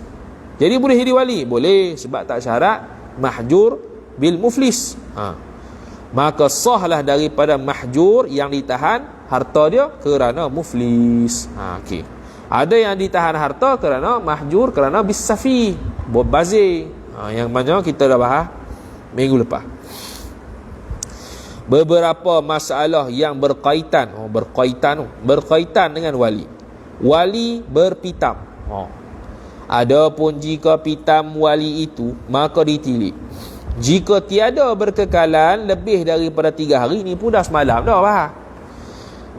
Jadi boleh jadi wali? Boleh, sebab tak syarat mahjur bil muflis. Maka sahlah daripada mahjur yang ditahan harta dia kerana muflis. Okey. Ada yang ditahan harta kerana mahjur kerana bisafi, bazir. Yang mana kita dah bahas minggu lepas. Beberapa masalah yang berkaitan dengan wali. Wali berpitam. Adapun jika pitam wali itu, maka ditilik. Jika tiada berkekalan lebih daripada 3 hari, ni pun dah semalam dah bahas.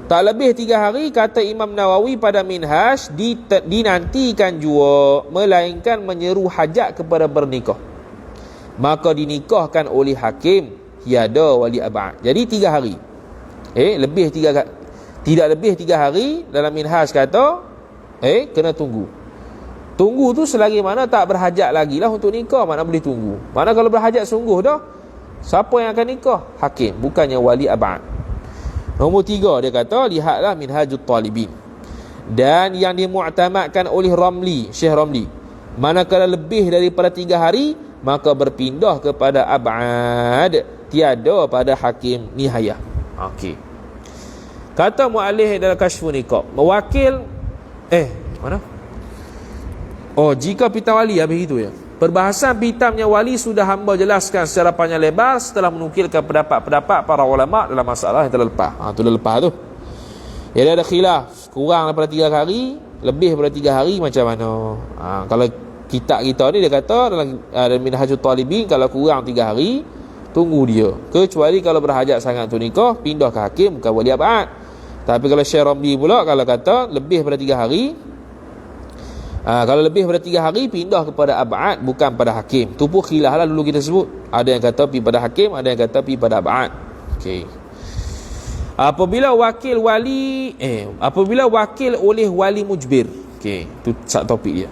Tak lebih 3 hari, kata Imam Nawawi pada Minhaj, dinantikan jua, melainkan menyeru hajat kepada bernikah, maka dinikahkan oleh hakim, tiada wali abad. Jadi 3 hari. Tidak lebih 3 hari, dalam Minhaj kata kena tunggu. Tunggu tu selagi mana tak berhajat lagi lah untuk nikah, mana boleh tunggu. Mana kalau berhajat sungguh dah, siapa yang akan nikah? Hakim, bukannya wali abad. Nombor 3, dia kata, lihatlah Minhajut Talibin. Dan yang dimu'tamadkan oleh Ramli, Syekh Ramli, manakala lebih daripada 3 hari, maka berpindah kepada abad, tiada pada hakim nihayah. Okey. Kata muallif dalam Kashfun Niqab, mewakil mana? Jika pitam wali, habis itu ya. Perbahasan pitamnya wali sudah hamba jelaskan secara panjang lebar setelah menukilkan pendapat-pendapat para ulama dalam masalah yang telah lepas. Itu dah lepas tu. Jadi ada khilaf, kurang daripada 3 hari, lebih daripada 3 hari macam mana? Kalau kitab kita ni dia kata dalam Minhajut Talibin, kalau kurang 3 hari, tunggu dia. Kecuali kalau berhajat sangat untuk nikah, pindah ke hakim, bukan wali abad. Tapi kalau Syekh Ramli pula, kalau kata lebih daripada 3 hari, kalau lebih daripada 3 hari, pindah kepada abad, bukan pada hakim. Tu pun khilaf lah dulu kita sebut. Ada yang kata pergi pada hakim, ada yang kata pergi pada abad. Okey. Apabila wakil oleh wali mujbir. Okey, tu satu topik dia.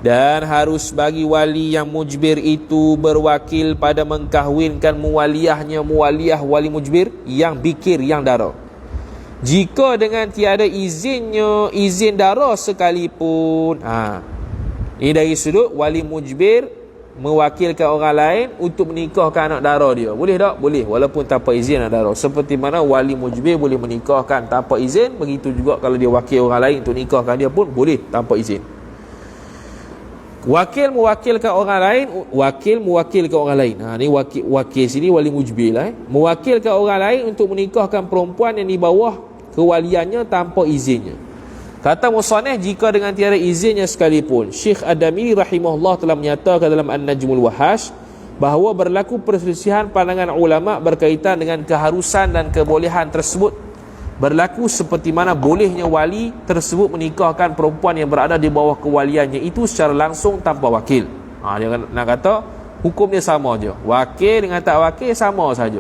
Dan harus bagi wali yang mujbir itu berwakil pada mengkahwinkan muwaliyah wali mujbir yang bikir, yang dara. Jika dengan tiada izinnya, izin dara sekalipun. Ini dari sudut wali mujbir mewakilkan orang lain untuk menikahkan anak dara dia. Boleh tak? Boleh, walaupun tanpa izin anak dara. Seperti mana wali mujbir boleh menikahkan tanpa izin, begitu juga kalau dia wakil orang lain untuk nikahkan dia pun boleh tanpa izin. Wakil mewakilkan orang lain, Ni wakil sini wali mujbir lah. Mewakilkan orang lain untuk menikahkan perempuan yang di bawah kewaliannya tanpa izinnya. Kata musannif, jika dengan tiada izinnya sekalipun. Syekh Ad-Damiri rahimahullah telah menyatakan dalam An-Najmul Wahash bahawa berlaku perselisihan pandangan ulama berkaitan dengan keharusan dan kebolehan tersebut. Berlaku seperti mana bolehnya wali tersebut menikahkan perempuan yang berada di bawah kewaliannya itu secara langsung tanpa wakil. Dia nak kata hukum dia sama je. Wakil dengan tak wakil sama saja.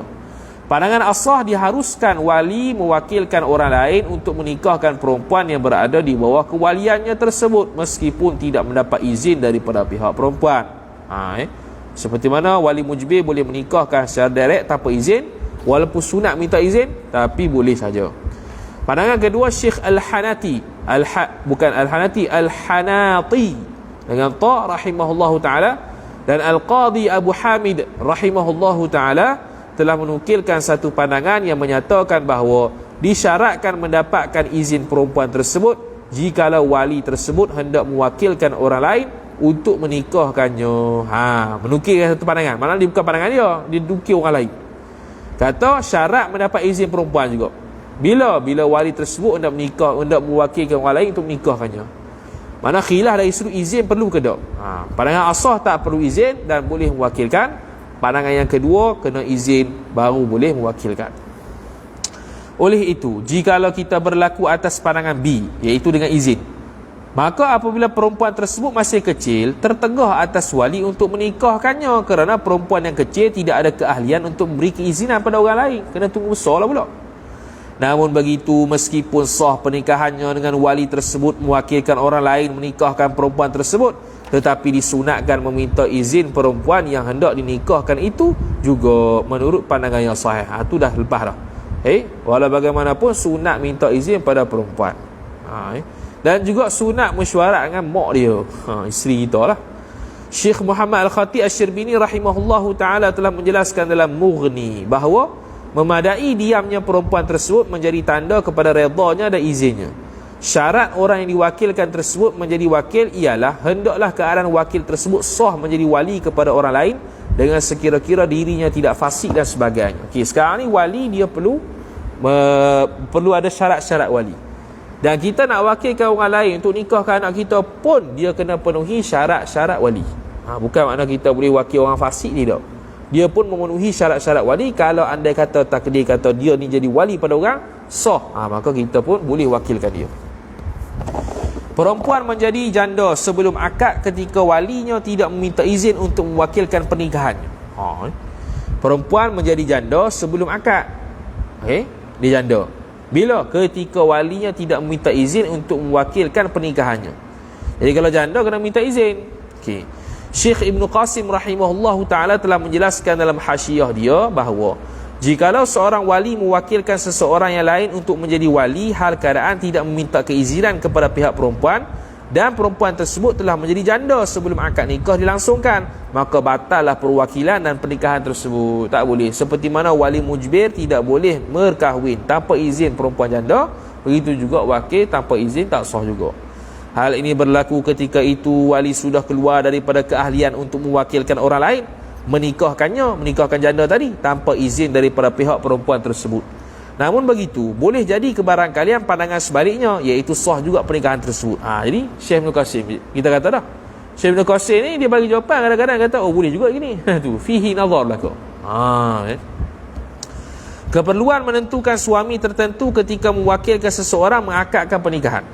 Pandangan asah diharuskan wali mewakilkan orang lain untuk menikahkan perempuan yang berada di bawah kewaliannya tersebut meskipun tidak mendapat izin daripada pihak perempuan. Seperti mana wali mujbir boleh menikahkan secara direct tanpa izin, walaupun sunat minta izin, tapi boleh saja. Pandangan kedua Syekh Al-Hanati, Al-Hanati dengan ta rahimahullahu taala, dan Al-Qadhi Abu Hamid rahimahullahu taala telah menukilkan satu pandangan yang menyatakan bahawa disyaratkan mendapatkan izin perempuan tersebut jikalau wali tersebut hendak mewakilkan orang lain untuk menikahkannya. Menukilkan satu pandangan. Maksudnya dia bukan pandangan dia nukil orang lain. Kata syarat mendapat izin perempuan juga. Bila wali tersebut hendak mewakilkan orang lain untuk menikahkannya. Mana khilaf dari sudut izin perlu ke tak? Pandangan asah tak perlu izin dan boleh mewakilkan. Pandangan yang kedua, kena izin baru boleh mewakilkan. Oleh itu, jikalau kita berlaku atas pandangan B, iaitu dengan izin, Maka apabila perempuan tersebut masih kecil, tertegah atas wali untuk menikahkannya, kerana perempuan yang kecil tidak ada keahlian untuk memberi keizinan pada orang lain. Kena tunggu besar lah pula. Namun begitu, meskipun sah pernikahannya dengan wali tersebut mewakilkan orang lain menikahkan perempuan tersebut, tetapi disunatkan meminta izin perempuan yang hendak dinikahkan itu juga menurut pandangan yang sahih. Itu dah lepas dah. Walau bagaimanapun sunat minta izin pada perempuan. Dan juga sunat mesyuarat dengan mak dia, isteri kita lah. Syekh Muhammad Al-Khatib Asy-Syirbini rahimahullahu ta'ala telah menjelaskan dalam Mughni bahawa memadai diamnya perempuan tersebut menjadi tanda kepada redanya dan izinnya. Syarat orang yang diwakilkan tersebut menjadi wakil ialah hendaklah keadaan wakil tersebut sah menjadi wali kepada orang lain dengan sekira-kira dirinya tidak fasik dan sebagainya. Sekarang ni wali dia perlu ada syarat-syarat wali. Dan kita nak wakilkan orang lain untuk nikahkan anak kita pun dia kena penuhi syarat-syarat wali. Bukan makna kita boleh wakil orang fasik ni tak. Dia pun memenuhi syarat-syarat wali. Kalau andai kata takdir kata dia ni jadi wali pada orang, sah, maka kita pun boleh wakilkan dia. Perempuan menjadi janda sebelum akad ketika walinya tidak meminta izin untuk mewakilkan pernikahannya. Perempuan menjadi janda sebelum akad. Dia janda bila ketika walinya tidak meminta izin untuk mewakilkan pernikahannya. Jadi kalau janda kena minta izin. Syekh Ibn Qasim rahimahullahu ta'ala telah menjelaskan dalam hasyiah dia bahawa jikalau seorang wali mewakilkan seseorang yang lain untuk menjadi wali hal keadaan tidak meminta keizinan kepada pihak perempuan dan perempuan tersebut telah menjadi janda sebelum akad nikah dilangsungkan, maka batallah perwakilan dan pernikahan tersebut. Tak boleh. Seperti mana wali mujbir tidak boleh berkahwin tanpa izin perempuan janda, begitu juga wakil tanpa izin tak sah juga. Hal ini berlaku ketika itu wali sudah keluar daripada keahlian untuk mewakilkan orang lain menikahkan janda tadi tanpa izin daripada pihak perempuan tersebut. Namun begitu, boleh jadi kebarangkalian pandangan sebaliknya, iaitu sah juga pernikahan tersebut. Jadi Syekh Ibn Qasim, kita kata dah, Syekh Ibn Qasim ni dia bagi jawapan kadang-kadang kata boleh juga gini. Tu fihi nazar belaka. Keperluan menentukan suami tertentu ketika mewakilkan seseorang mengakadkan pernikahan.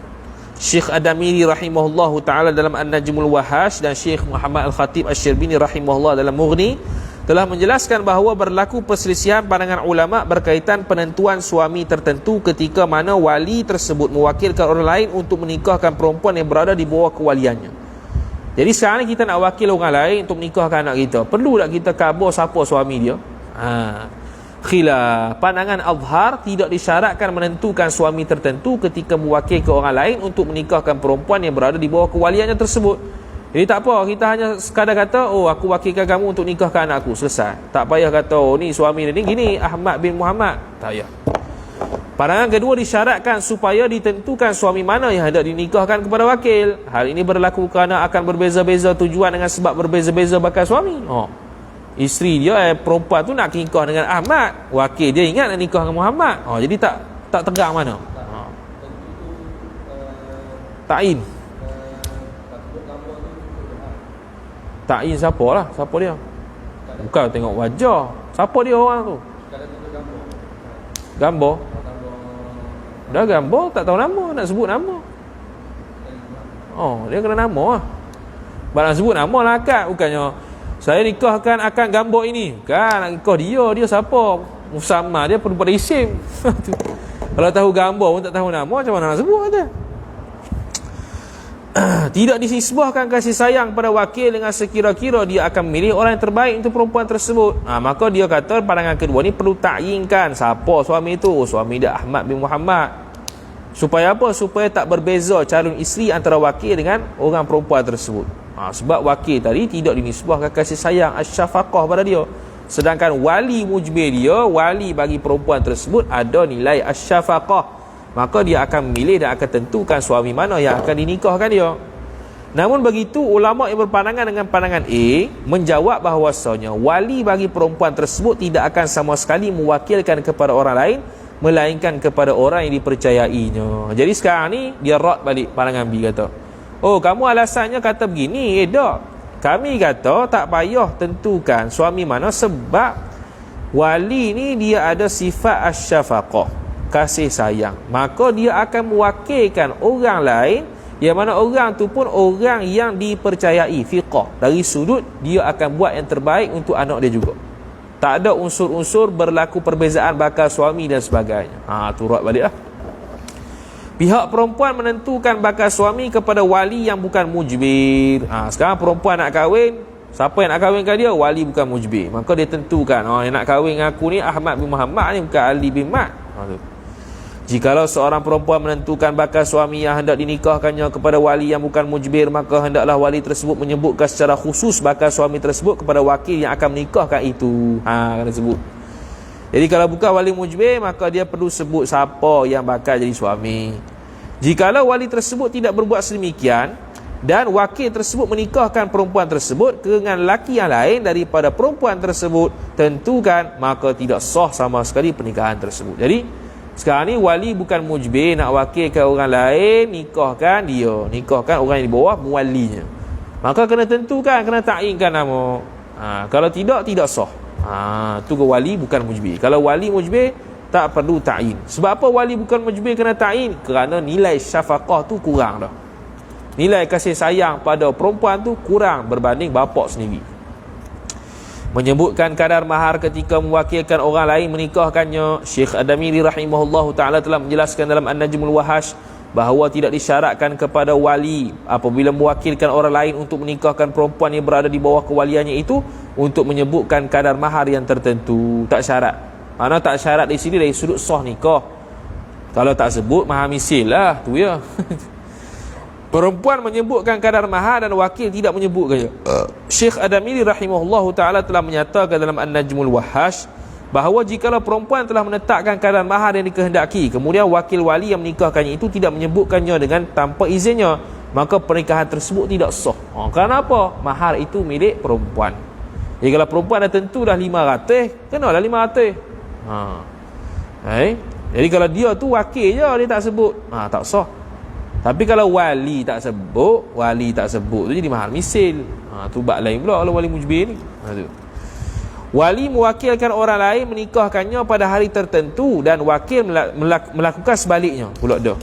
Syekh Ad-Damiri rahimahullahu ta'ala dalam An-Najmul Wahash dan Syekh Muhammad Al-Khatib Asy-Syirbini rahimahullah dalam Mughni telah menjelaskan bahawa berlaku perselisihan pandangan ulama berkaitan penentuan suami tertentu ketika mana wali tersebut mewakilkan orang lain untuk menikahkan perempuan yang berada di bawah kewaliannya. Jadi sekarang ni kita nak wakil orang lain untuk menikahkan anak kita, perlu tak kita khabar siapa suami dia? Khilaf. Pandangan azhar tidak disyaratkan menentukan suami tertentu ketika mewakilkan orang lain untuk menikahkan perempuan yang berada di bawah kewaliannya tersebut. Jadi tak apa, kita hanya sekadar kata, aku wakilkan kamu untuk nikahkan anakku, selesai. Tak payah kata, ni suami dia ni gini, Ahmad bin Muhammad. Tak payah. Pandangan kedua disyaratkan supaya ditentukan suami mana yang hendak dinikahkan kepada wakil. Hal ini berlaku kerana akan berbeza-beza tujuan dengan sebab berbeza-beza bakal suami. Isteri dia, perempuan tu nak nikah dengan Ahmad, wakil dia ingat nak nikah dengan Muhammad. Jadi tak tegang mana. Ta'in. Ta'in siapa lah? Siapa dia? Bukan tengok wajah. Siapa dia orang tu? Gambar. Dah gambar tak tahu nama, nak sebut nama. Dia kena nama lah. Nak sebut nama lah akad. Bukannya saya nikahkan akan gambar ini. Kan nak nikah dia siapa? Musamma dia perlu pada isim. Kalau tahu gambar pun tak tahu nama, macam mana nak sebut kata? Tidak disisbahkan kasih sayang pada wakil dengan sekira-kira dia akan memilih orang yang terbaik untuk perempuan tersebut. Maka dia kata pandangan kedua ni perlu takyinkan siapa suami itu. Suami dia Ahmad bin Muhammad. Supaya apa? Supaya tak berbeza calon isteri antara wakil dengan orang perempuan tersebut. Sebab wakil tadi tidak dinisbahkan kasih sayang asyafaqah pada dia. Sedangkan wali mujbir dia, wali bagi perempuan tersebut ada nilai asyafaqah. Maka dia akan memilih dan akan tentukan suami mana yang akan dinikahkan dia. Namun begitu, ulama yang berpandangan dengan pandangan A menjawab bahawasanya wali bagi perempuan tersebut tidak akan sama sekali mewakilkan kepada orang lain melainkan kepada orang yang dipercayainya. Jadi sekarang ni dia rad balik pandangan B, kata, kamu alasannya kata begini. Tak, kami kata tak payah tentukan suami mana sebab wali ni dia ada sifat asyafaqah, kasih sayang. Maka dia akan mewakilkan orang lain Yang mana orang tu pun orang yang dipercayai fiqah, dari sudut dia akan buat yang terbaik untuk anak dia juga. Tak ada unsur-unsur berlaku perbezaan bakal suami dan sebagainya. Turut balik lah. Pihak perempuan menentukan bakal suami kepada wali yang bukan mujbir. Sekarang perempuan nak kahwin, siapa yang nak kahwinkan dia? Wali bukan mujbir. Maka dia tentukan, yang nak kahwin dengan aku ni Ahmad bin Muhammad ni, bukan Ali bin Mat. Jikalau seorang perempuan menentukan bakal suami yang hendak dinikahkannya kepada wali yang bukan mujbir, maka hendaklah wali tersebut menyebutkan secara khusus bakal suami tersebut kepada wakil yang akan menikahkan itu. Kena sebut. Jadi kalau bukan wali mujbir, maka dia perlu sebut siapa yang bakal jadi suami. Jikalau wali tersebut tidak berbuat sedemikian dan wakil tersebut menikahkan perempuan tersebut dengan lelaki yang lain daripada perempuan tersebut, tentukan maka tidak sah sama sekali pernikahan tersebut. Jadi sekarang ni wali bukan mujbir, nak wakilkan orang lain, nikahkan dia, nikahkan orang yang di bawah muwalinya. Maka kena tentukan, kena ta'inkan nama. Kalau tidak, tidak sah. Tu ke wali bukan mujbir. Kalau wali mujbir, tak perlu ta'in. Sebab apa wali bukan mujbir kena ta'in? Kerana nilai syafaqah tu kurang dah. Nilai kasih sayang pada perempuan tu kurang berbanding bapak sendiri. Menyebutkan kadar mahar ketika mewakilkan orang lain menikahkannya, Syekh Ad-Damiri rahimahullahu ta'ala telah menjelaskan dalam An-Najmul Wahash bahawa tidak disyaratkan kepada wali apabila mewakilkan orang lain untuk menikahkan perempuan yang berada di bawah kewaliannya itu untuk menyebutkan kadar mahar yang tertentu. Tak syarat. Mana tak syarat di sini dari sudut sah nikah. Kalau tak sebut, mahar misil lah, tu ya. Perempuan menyebutkan kadar mahar dan wakil tidak menyebutkannya. Syekh Ad-Damiri rahimahullahu ta'ala telah menyatakan dalam An-Najmul Wahash bahawa jikalau perempuan telah menetapkan kadar mahar yang dikehendaki, kemudian wakil wali yang menikahkannya itu tidak menyebutkannya dengan tanpa izinnya, maka pernikahan tersebut tidak sah. Kerana apa? Mahar itu milik perempuan. Jadi kalau perempuan dah tentu dah 500, kenalah 500. Jadi kalau dia tu wakil je, dia tak sebut, tak sah. Tapi kalau wali tak sebut tu jadi mahar misil. Tu bab lain pula kalau wali mujbir ni. Tu. Wali mewakilkan orang lain menikahkannya pada hari tertentu dan wakil melakukan sebaliknya pula dah.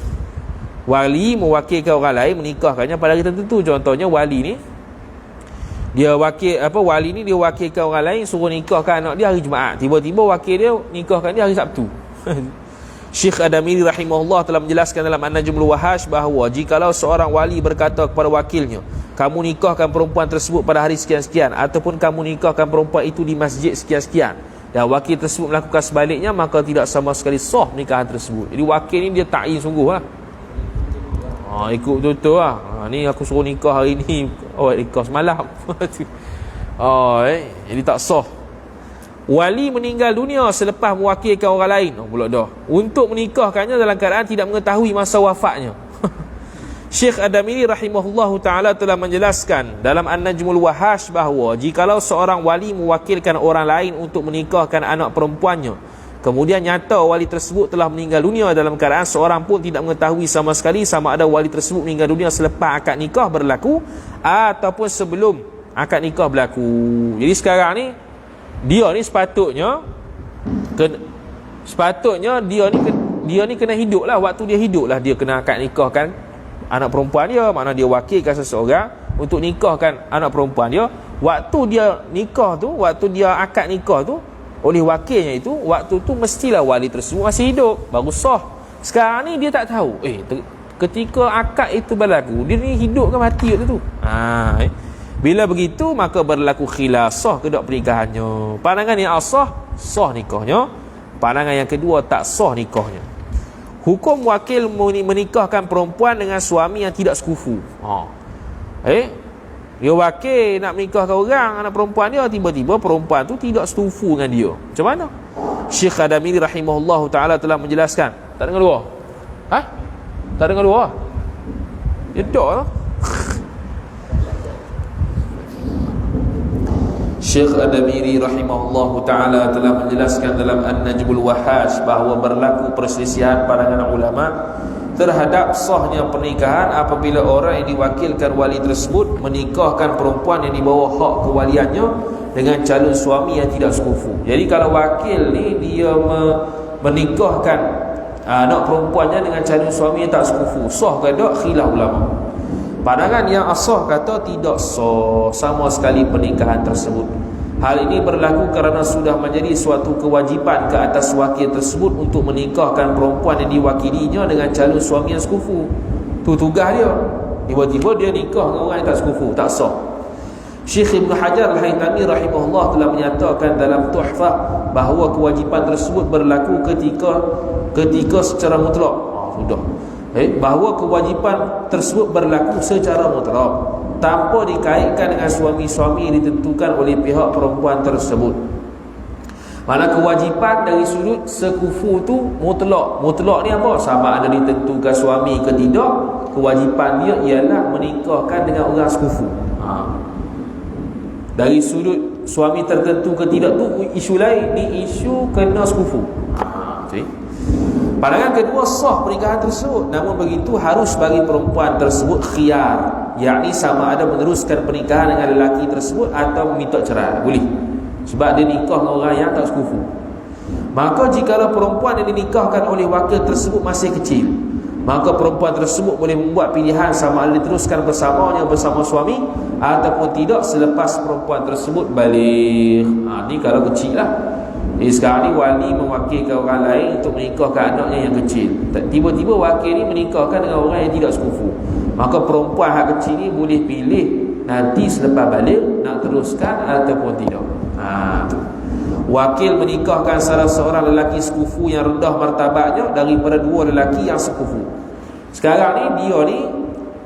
Wali mewakilkan orang lain menikahkannya pada hari tertentu. Contohnya wali ni dia wali ni dia wakilkan orang lain suruh nikahkan anak dia hari Jumaat. Tiba-tiba wakil dia nikahkan dia hari Sabtu. Syekh Ad-Damiri rahimahullah telah menjelaskan dalam An-Najmul Wahash bahawa jikalau seorang wali berkata kepada wakilnya, kamu nikahkan perempuan tersebut pada hari sekian-sekian, ataupun kamu nikahkan perempuan itu di masjid sekian-sekian, dan wakil tersebut melakukan sebaliknya, maka tidak sama sekali sah nikahan tersebut. Jadi wakil ni dia ta'in sungguh lah. Ikut betul-betul lah. Ni aku suruh nikah hari ni, nikah semalam. Jadi tak sah. Wali meninggal dunia selepas mewakilkan orang lain pula dah untuk menikahkannya dalam keadaan tidak mengetahui masa wafatnya. Syekh Ad-Damiri rahimahullahu ta'ala telah menjelaskan dalam An-Najmul Wahash bahawa jikalau seorang wali mewakilkan orang lain untuk menikahkan anak perempuannya, kemudian nyata wali tersebut telah meninggal dunia dalam keadaan seorang pun tidak mengetahui sama sekali sama ada wali tersebut meninggal dunia selepas akad nikah berlaku ataupun sebelum akad nikah berlaku. Jadi sekarang ni dia ni sepatutnya dia ni kena hidup lah. Waktu dia hidup lah dia kena akad nikahkan anak perempuan dia. Maknanya dia wakilkan seseorang untuk nikahkan anak perempuan dia. Waktu dia nikah tu, waktu dia akad nikah tu oleh wakilnya itu, waktu tu mestilah wali tersebut masih hidup, baru sah. Sekarang ni dia tak tahu ketika akad itu berlaku dia ni hidup ke mati waktu tu. Bila begitu maka berlaku khilaf, sah ke tak pernikahannya. Pandangan yang sah, sah nikahnya. Pandangan yang kedua, tak sah nikahnya. Hukum wakil menikahkan perempuan dengan suami yang tidak sekufu. Dia wakil nak menikahkan orang, anak perempuan dia, tiba-tiba perempuan tu tidak sekufu dengan dia. Macam mana? Syekh Ad-Damiri rahimahullahu ta'ala telah menjelaskan. Tak dengar luar? Tak dengar luar? Dia tak lah. Syekh Ad-Damiri rahimahullahu ta'ala telah menjelaskan dalam An-Najmul Wahash bahawa berlaku perselisihan pandangan ulama terhadap sahnya pernikahan apabila orang yang diwakilkan wali tersebut menikahkan perempuan yang di bawah hak kewaliannya dengan calon suami yang tidak sekufu. Jadi kalau wakil ni dia menikahkan anak perempuannya dengan calon suami yang tak sekufu. Sah ke tak? Khilaf ulama. Pandangan yang asah kata tidak sah sama sekali pernikahan tersebut. Hal ini berlaku kerana sudah menjadi suatu kewajipan ke atas wakil tersebut untuk menikahkan perempuan yang diwakilinya dengan calon suami yang sekufu. Tu tugas dia. Tiba-tiba dia nikah dengan orang yang tak sekufu, tak sah. Syekh Ibn Hajar Al-Haytami rahimahullah telah menyatakan dalam Tuhfah bahawa kewajipan tersebut berlaku ketika secara mutlak. Sudah. Bahawa kewajipan tersebut berlaku secara mutlak tanpa dikaitkan dengan suami-suami yang ditentukan oleh pihak perempuan tersebut. Mana kewajipan dari sudut sekufu tu mutlak. Mutlak ni apa? Sama ada ditentukan suami ke tidak, kewajipan dia ialah menikahkan dengan orang sekufu. Dari sudut suami tertentu ke tidak tu isu lain, ni isu kena sekufu. Pandangan kedua, sah pernikahan tersebut. Namun begitu harus bagi perempuan tersebut khiyar, yakni sama ada meneruskan pernikahan dengan lelaki tersebut atau meminta cerai. Boleh. Sebab dia nikah dengan orang yang tak sekufu. Maka jikalau perempuan yang dinikahkan oleh wakil tersebut masih kecil, maka perempuan tersebut boleh membuat pilihan sama ada diteruskan bersamanya bersama suami ataupun tidak selepas perempuan tersebut balik. Ni kalau kecil lah. Sekarang ni wali mewakilkan orang lain untuk menikahkan anaknya yang kecil. Tiba-tiba wakil ni menikahkan dengan orang yang tidak sekufu. Maka perempuan hak kecil ni boleh pilih nanti selepas balik nak teruskan ataupun tidak. Tu. Wakil menikahkan salah seorang lelaki sekufu yang rendah martabatnya daripada dua lelaki yang sekufu. Sekarang ni dia ni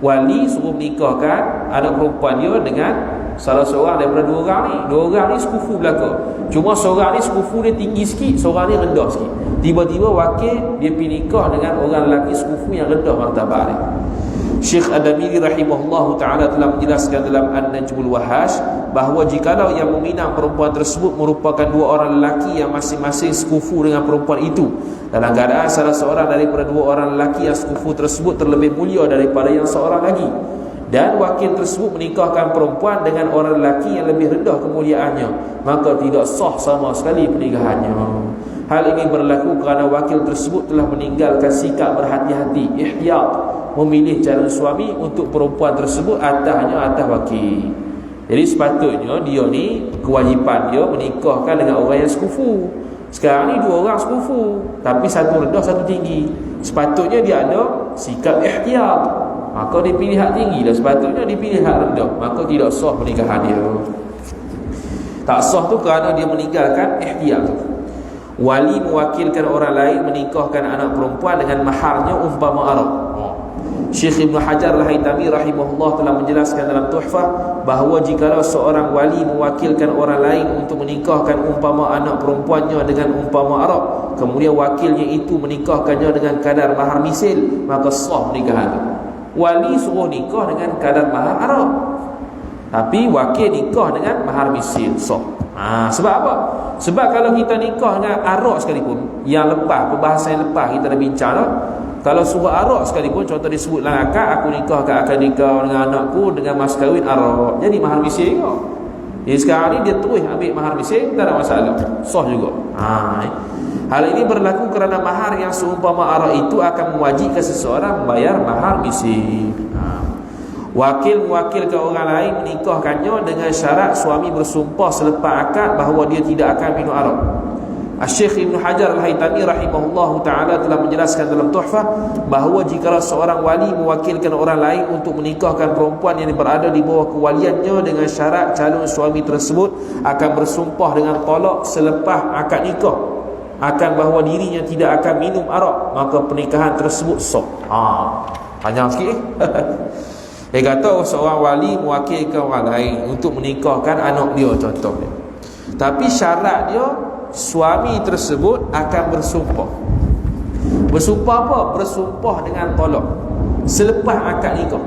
wali suruh menikahkan anak perempuan dia dengan salah seorang daripada dua orang ni. Dua orang ni sekufu belaka. Cuma seorang ni sekufu dia tinggi sikit, seorang ni rendah sikit. Tiba-tiba wakil dia pergi nikah dengan orang lelaki sekufu yang rendah martabat dia. Syekh Ad-Damiri rahimahullahu ta'ala telah menjelaskan dalam An-Najmul Wahash bahawa jikalau yang meminang perempuan tersebut merupakan dua orang lelaki yang masing-masing sekufu dengan perempuan itu, dalam keadaan salah seorang daripada dua orang lelaki yang sekufu tersebut terlebih mulia daripada yang seorang lagi, dan wakil tersebut menikahkan perempuan dengan orang lelaki yang lebih rendah kemuliaannya, maka tidak sah sama sekali pernikahannya. Hal ini berlaku kerana wakil tersebut telah meninggalkan sikap berhati-hati, ihtiyat, memilih calon suami untuk perempuan tersebut atas wakil. Jadi sepatutnya dia ni kewajipan dia menikahkan dengan orang yang sekufu. Sekarang ni dua orang sekufu, tapi satu rendah satu tinggi. Sepatutnya dia ada sikap ihtiyat, maka dia pilih hak tinggi, dan sepatutnya dia pilih hak rendah, maka tidak sah pernikahan dia. Tak sah tu kerana dia meninggalkan ihtiyat tu. Wali mewakilkan orang lain menikahkan anak perempuan dengan maharnya umpama Arab. Syekh Ibn Hajar Al-Haytami rahimahullah telah menjelaskan dalam Tuhfah bahawa jikalau seorang wali mewakilkan orang lain untuk menikahkan umpama anak perempuannya dengan umpama Arab, kemudian wakilnya itu menikahkannya dengan kadar mahar misil, maka sah pernikahan itu. Wali suruh nikah dengan kadar mahar Arab, tapi wakil nikah dengan mahar misil, sah. Sebab apa? Sebab kalau kita nikah dengan Arab sekalipun, yang lepas, perbahasan yang lepas kita dah bincang dah, kalau suruh Arab sekalipun, contoh disebut dalam akad, aku akan nikah dengan anakku dengan mas kahwin Arab, jadi mahar misil juga. Jadi sekarang ni dia terus ambil mahar misil, tak ada masalah, sah juga. Hal ini berlaku kerana mahar yang seumpama Arab itu akan mewajibkan seseorang membayar mahar misil. Wakil mewakilkan orang lain menikahkannya dengan syarat suami bersumpah selepas akad bahawa dia tidak akan minum arak. Syekh Ibn Hajar Al-Haytami rahimahullahu ta'ala telah menjelaskan dalam Tuhfah bahawa jika seorang wali mewakilkan orang lain untuk menikahkan perempuan yang berada di bawah kewaliannya dengan syarat calon suami tersebut akan bersumpah dengan tolak selepas akad nikah akan bahawa dirinya tidak akan minum arak, maka pernikahan tersebut sah. Panjang sikit. Dia kata seorang wali mewakilkan orang lain untuk menikahkan anak dia contohnya, tapi syarat dia suami tersebut akan bersumpah. Bersumpah apa? Bersumpah dengan tolak selepas akad nikah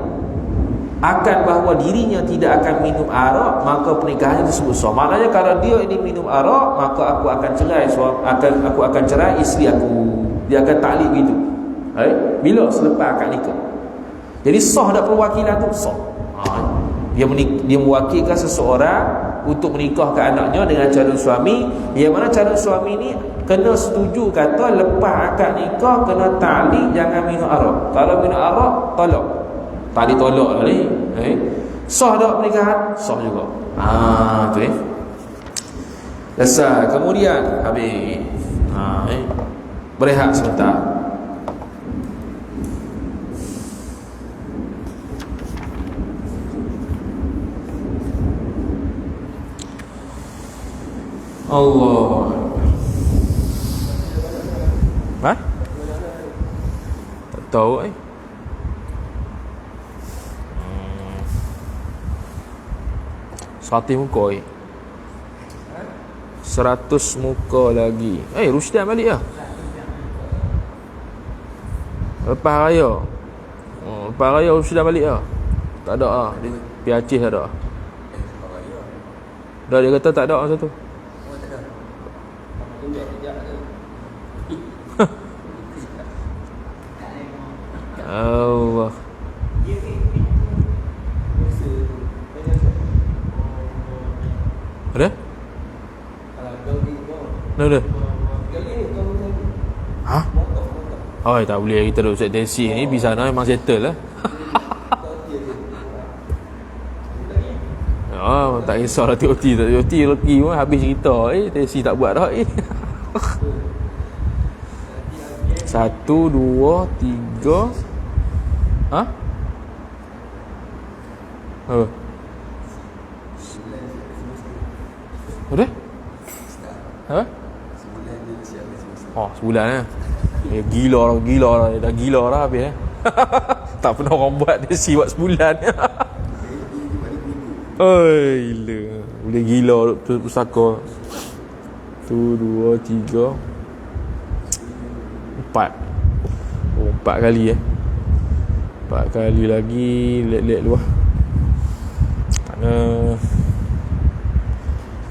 akan bahawa dirinya tidak akan minum arak, maka pernikahan tersebut sah. Maknanya kalau dia ini minum arak, maka aku akan cerai aku akan cerai isteri aku. Dia akan taklid gitu. Bila? Selepas akad nikah. Jadi sah tak perwakilan tu? Sah. Dia mewakilkan seseorang untuk menikahkan anaknya dengan calon suami, yang mana calon suami ni kena setuju kata lepas akad nikah kena ta'liq, jangan minum arak. Kalau minum arak, tolak. Ta'liq tolak lah ni. Sah tak pernikahan? Sah juga. Tu selesai. Kemudian habis. Berehat sebentar. Allah. Tak tahu Satu muka 100 muka lagi. Rusdan balik lah. Lepas raya. Lepas raya Rusdan balik lah. Tak ada lah. Dia pergi Aceh tak ada. Dah dia kata tak ada satu. Allah. Ada? Ada? Hah? Tak boleh kita duduk set tensi ni. Pergi sana memang settle lah. Tak kisahlah TOT. TOT pun habis cerita. Tensi tak buat dah. 1, 2, 3. Apa? Ada? Apa? Sebulan lah. Gila lah. Dah gila lah habis tak pernah orang buat tensi buat sebulan. Gila. Boleh gila tu pusaka. 1, 2, 3, 4. 4 kali 4 kali lagi. Let luar. Kerana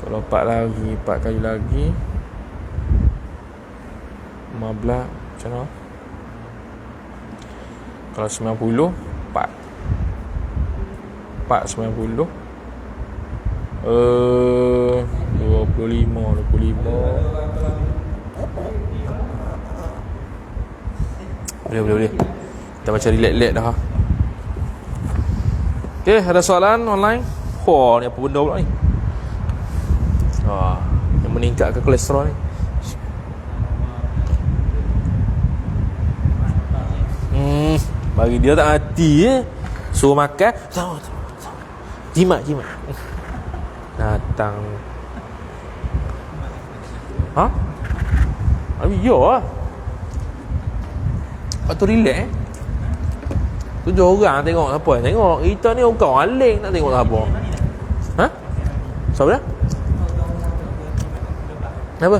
kalau 4 lagi, 4 kali lagi 15 macam mana? Kalau 90 4 90 25 Boleh kita macam relax-relax dah. Okay, ada soalan online? Ni apa benda pula ni? Yang meningkatkan kolesterol ni. Bagi dia tak hati suruh makan jimat datang. Ya lah. Lepas tu relax tu orang tengok apa. Tengok kita ni bukan aling nak tengok apa. Siapa dia? Apa?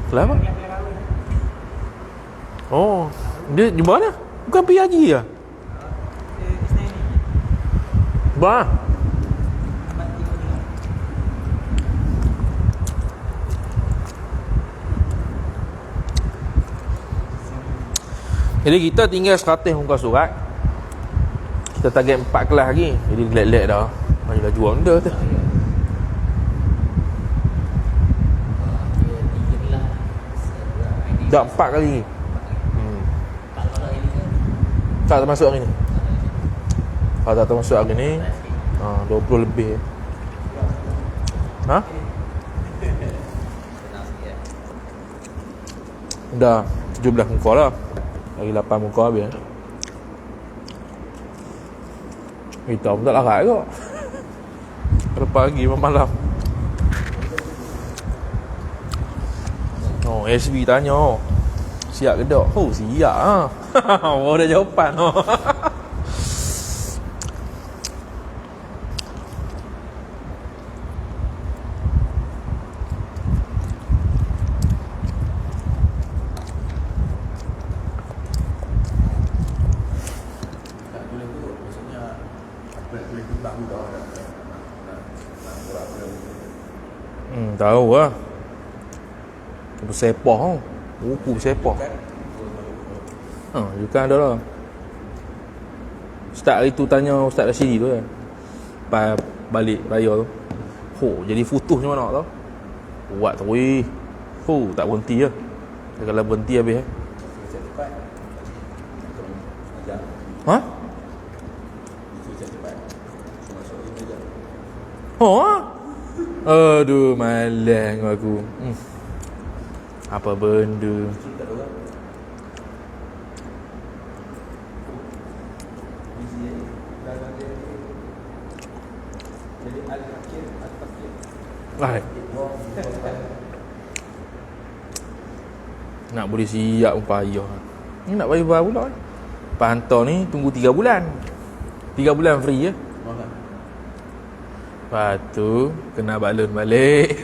Kenapa? Dia di mana? Bukan pergi haji lah. Jadi kita tinggal 100 muka surat. Kita target 4 kelas lagi. Jadi relax-relax dah. Dah jual benda tu. Dah 4 kali. Tak termasuk hari ni. Kalau tak termasuk hari ni 20 lebih. Dah 17 muka lah. Lagi 8 muka habis. Kita pun tak larat kot. Pada pagi malam. SB tanya siap ke tak? Siap orang dah jawapan. Tahu lah. Bersepah buku bersepah. Juga ada lah. Ustaz hari tu tanya Ustaz Rashidi tu kan, lepas balik raya tu, jadi futuhnya mana tau, kuat tu weh, tak berhenti lah. Dia kalau berhenti habis ha? Aduh malas aku. Apa benda nak boleh siap pun payah. Ni nak bayar pula ni. Hantar ni tunggu 3 bulan. 3 bulan free ya. Lepas tu kena balun balik.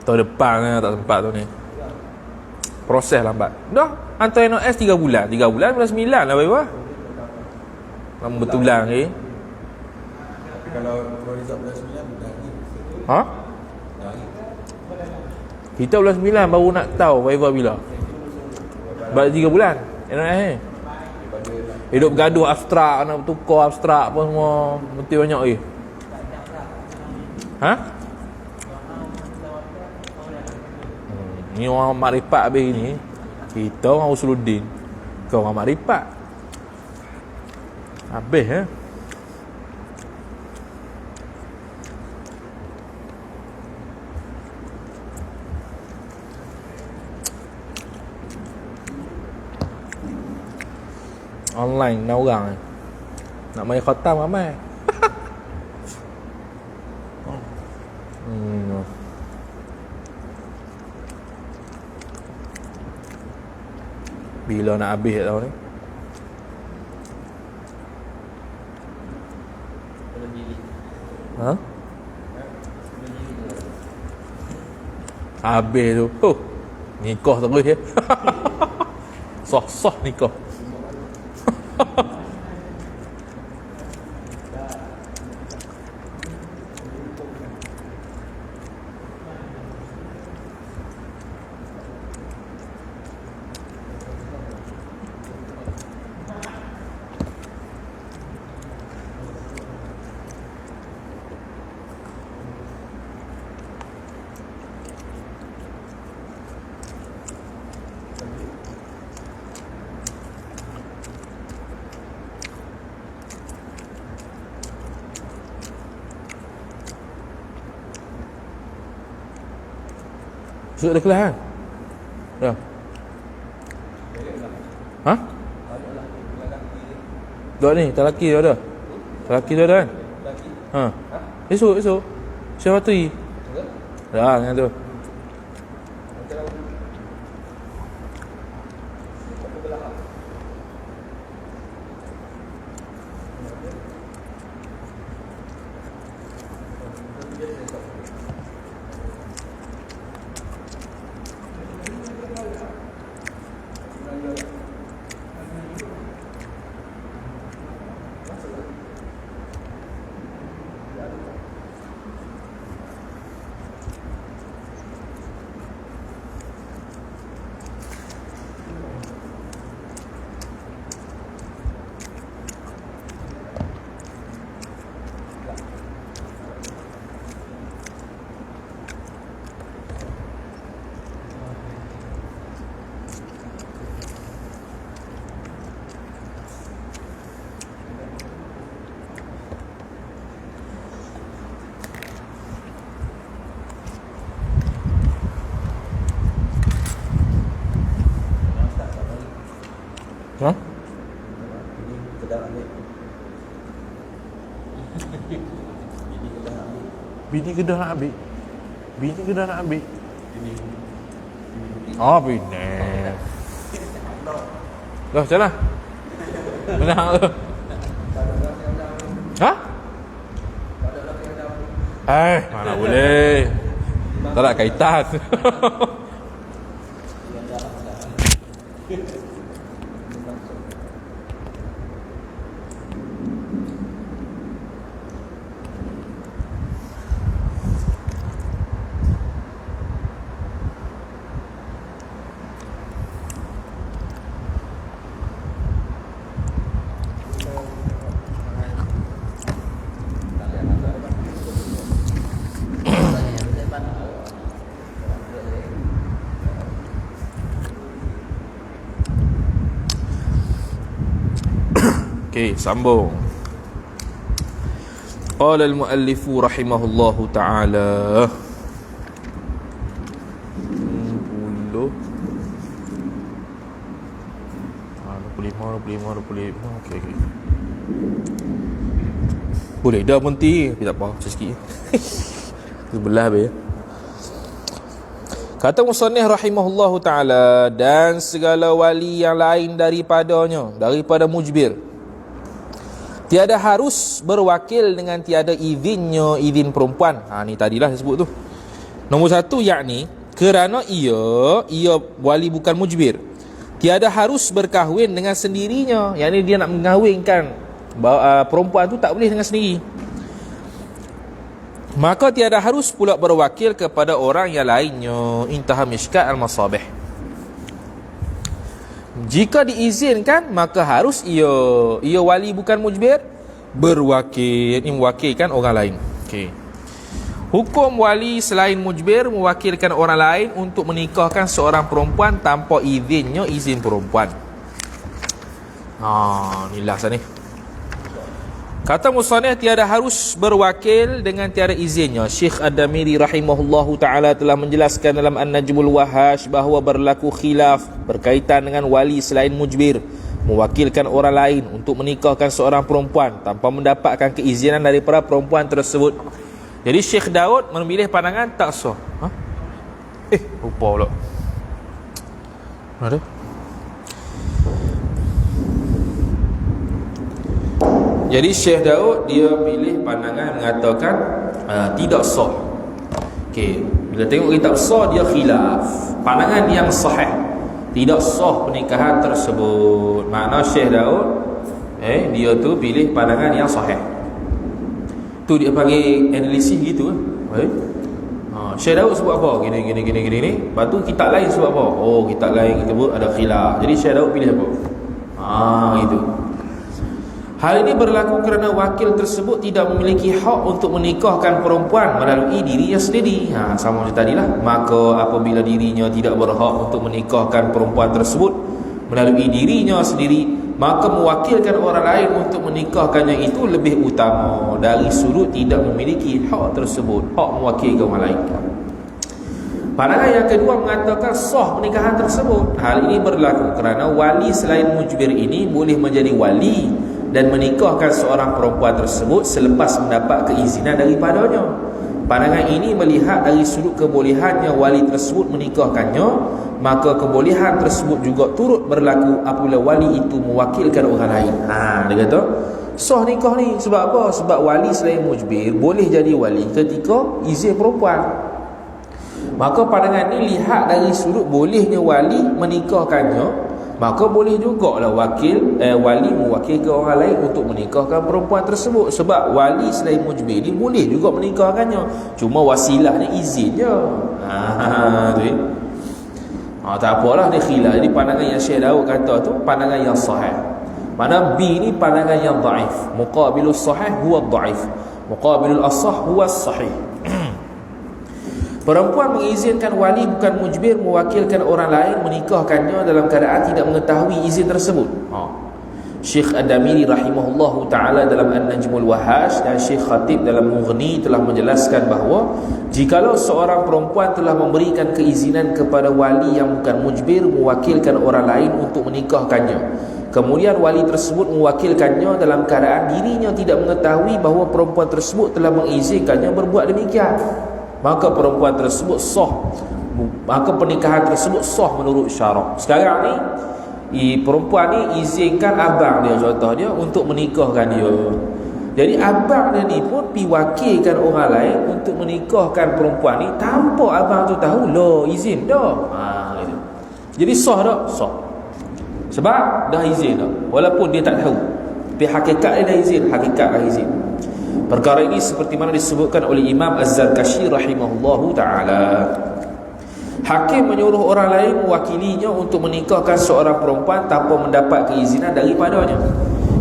Tahun depan lah, tak sempat tu ni. Proses lambat. Dah hantar NOS 3 bulan. 3 bulan bulan 9 lah bayar. Lama betulan ni. Tapi kalau result bulan 9 dah ni. Ha? Kita bulan 9 baru nak tahu bayar bila. Balik 3 bulan NOS ni. Hidup bergaduh abstrak, nak bertukar abstrak apa semua, mesti banyak lagi. Ha? Ni orang makrifat habis ni. Kita orang Usuluddin, kau orang makrifat. Habis ya. Online nak orang nak main khatam ramai. Bila nak habis tak tahu ni. Ha? Habis tu. Nikah terus ya. Sah-sah nikah. Besok ada kelas kan? Ya. Ha? Dua ni, tak laki tu ada. Tak laki tu ada kan? Ha. Esok. Siapa tu? Dah, dengan tu. Ha? Bini Kedah nak ambil. Bini Kedah nak ambil. Oh, bini. Loh, macam mana? Menang tu. Ha? Mana boleh. Tak ada kaitan. Okey, sambung. Qala al-muallif rahimahullahu ta'ala 25. Okey. Boleh dah berhenti. Tapi tak apa, macam sikit. Sebelah habis. Kata musannif rahimahullahu ta'ala, dan segala wali yang lain daripadanya, daripada mujbir, tiada harus berwakil dengan tiada izinnya, izin perempuan. Ni tadilah saya sebut tu. Nombor satu, yakni kerana ia wali bukan mujbir, tiada harus berkahwin dengan sendirinya. Yakni dia nak mengahwinkan perempuan tu tak boleh dengan sendiri. Maka tiada harus pula berwakil kepada orang yang lainnya. Intaha Mishkat al-Masabih. Jika diizinkan, maka harus ia wali bukan mujbir berwakil, mewakilkan orang lain. Okey. Hukum wali selain mujbir mewakilkan orang lain untuk menikahkan seorang perempuan tanpa izinnya, izin perempuan. Ni last ni. Kata musannif, tiada harus berwakil dengan tiada izinnya. Syekh Ad-Damiri rahimahullahu ta'ala telah menjelaskan dalam An-Najmul Wahash bahawa berlaku khilaf berkaitan dengan wali selain mujbir mewakilkan orang lain untuk menikahkan seorang perempuan tanpa mendapatkan keizinan daripada perempuan tersebut. Jadi Syekh Daud memilih pandangan tak sah. Lupa pula. Ada? Jadi Syekh Daud dia pilih pandangan mengatakan tidak sah. Okey, bila tengok kitab sah dia khilaf. Pandangan yang sahih, tidak sah pernikahan tersebut. Makna Syekh Daud dia tu pilih pandangan yang sahih. Tu dia panggil analisis gitu Syekh Daud sebut apa? Gini. Lepas tu kitab lain sebut apa? Kitab lain sebut ada khilaf. Jadi Syekh Daud pilih apa? Gitu. Hal ini berlaku kerana wakil tersebut tidak memiliki hak untuk menikahkan perempuan melalui dirinya sendiri. Sama macam tadilah. Maka apabila dirinya tidak berhak untuk menikahkan perempuan tersebut melalui dirinya sendiri, maka mewakilkan orang lain untuk menikahkannya itu lebih utama dari sudut tidak memiliki hak tersebut, hak mewakilkan orang lain. Pandangan yang kedua mengatakan sah pernikahan tersebut. Hal ini berlaku kerana wali selain mujbir ini boleh menjadi wali dan menikahkan seorang perempuan tersebut selepas mendapat keizinan daripadanya. Pandangan ini melihat dari sudut kebolehannya wali tersebut menikahkannya, maka kebolehan tersebut juga turut berlaku apabila wali itu mewakilkan orang lain. Dia kata sah nikah ni. Sebab apa? Sebab wali selain mujbir boleh jadi wali ketika izin perempuan. Maka pandangan ini lihat dari sudut bolehnya wali menikahkannya, maka boleh jugalah wali mewakilkan orang lain untuk menikahkan perempuan tersebut. Sebab wali selain mujbir ni boleh juga menikahkannya, cuma wasilahnya izin je. Tak apalah dia khilaf. Jadi pandangan yang Syekh Daud kata tu pandangan yang sahih. Mana B ni pandangan yang dhaif. Muqabilus sahih huwa dhaif, muqabilul asah huwa sahih. Perempuan mengizinkan wali bukan mujbir mewakilkan orang lain menikahkannya dalam keadaan tidak mengetahui izin tersebut. Syekh Ad-Damiri rahimahullahu ta'ala dalam An-Najmul Wahash dan Syekh Khatib dalam Mughni telah menjelaskan bahawa jikalau seorang perempuan telah memberikan keizinan kepada wali yang bukan mujbir mewakilkan orang lain untuk menikahkannya, kemudian wali tersebut mewakilkannya dalam keadaan dirinya tidak mengetahui bahawa perempuan tersebut telah mengizinkannya berbuat demikian, maka perempuan tersebut sah, maka pernikahan tersebut sah menurut syarak. Sekarang ni perempuan ni izinkan abang dia, contoh dia, untuk menikahkan dia. Jadi abang dia ni pun pi wakilkan orang lain untuk menikahkan perempuan ni tanpa abang tu tahu. Izin dah. Gitu. Jadi sah tak? Sah. Sebab dah izin dah, walaupun dia tak tahu. Tapi hakikat dia dah izin, hakikat dah izin. Perkara ini seperti mana disebutkan oleh Imam Az-Zarkashi rahimahullahu ta'ala. Hakim menyuruh orang lain mewakilinya untuk menikahkan seorang perempuan tanpa mendapat keizinan daripadanya.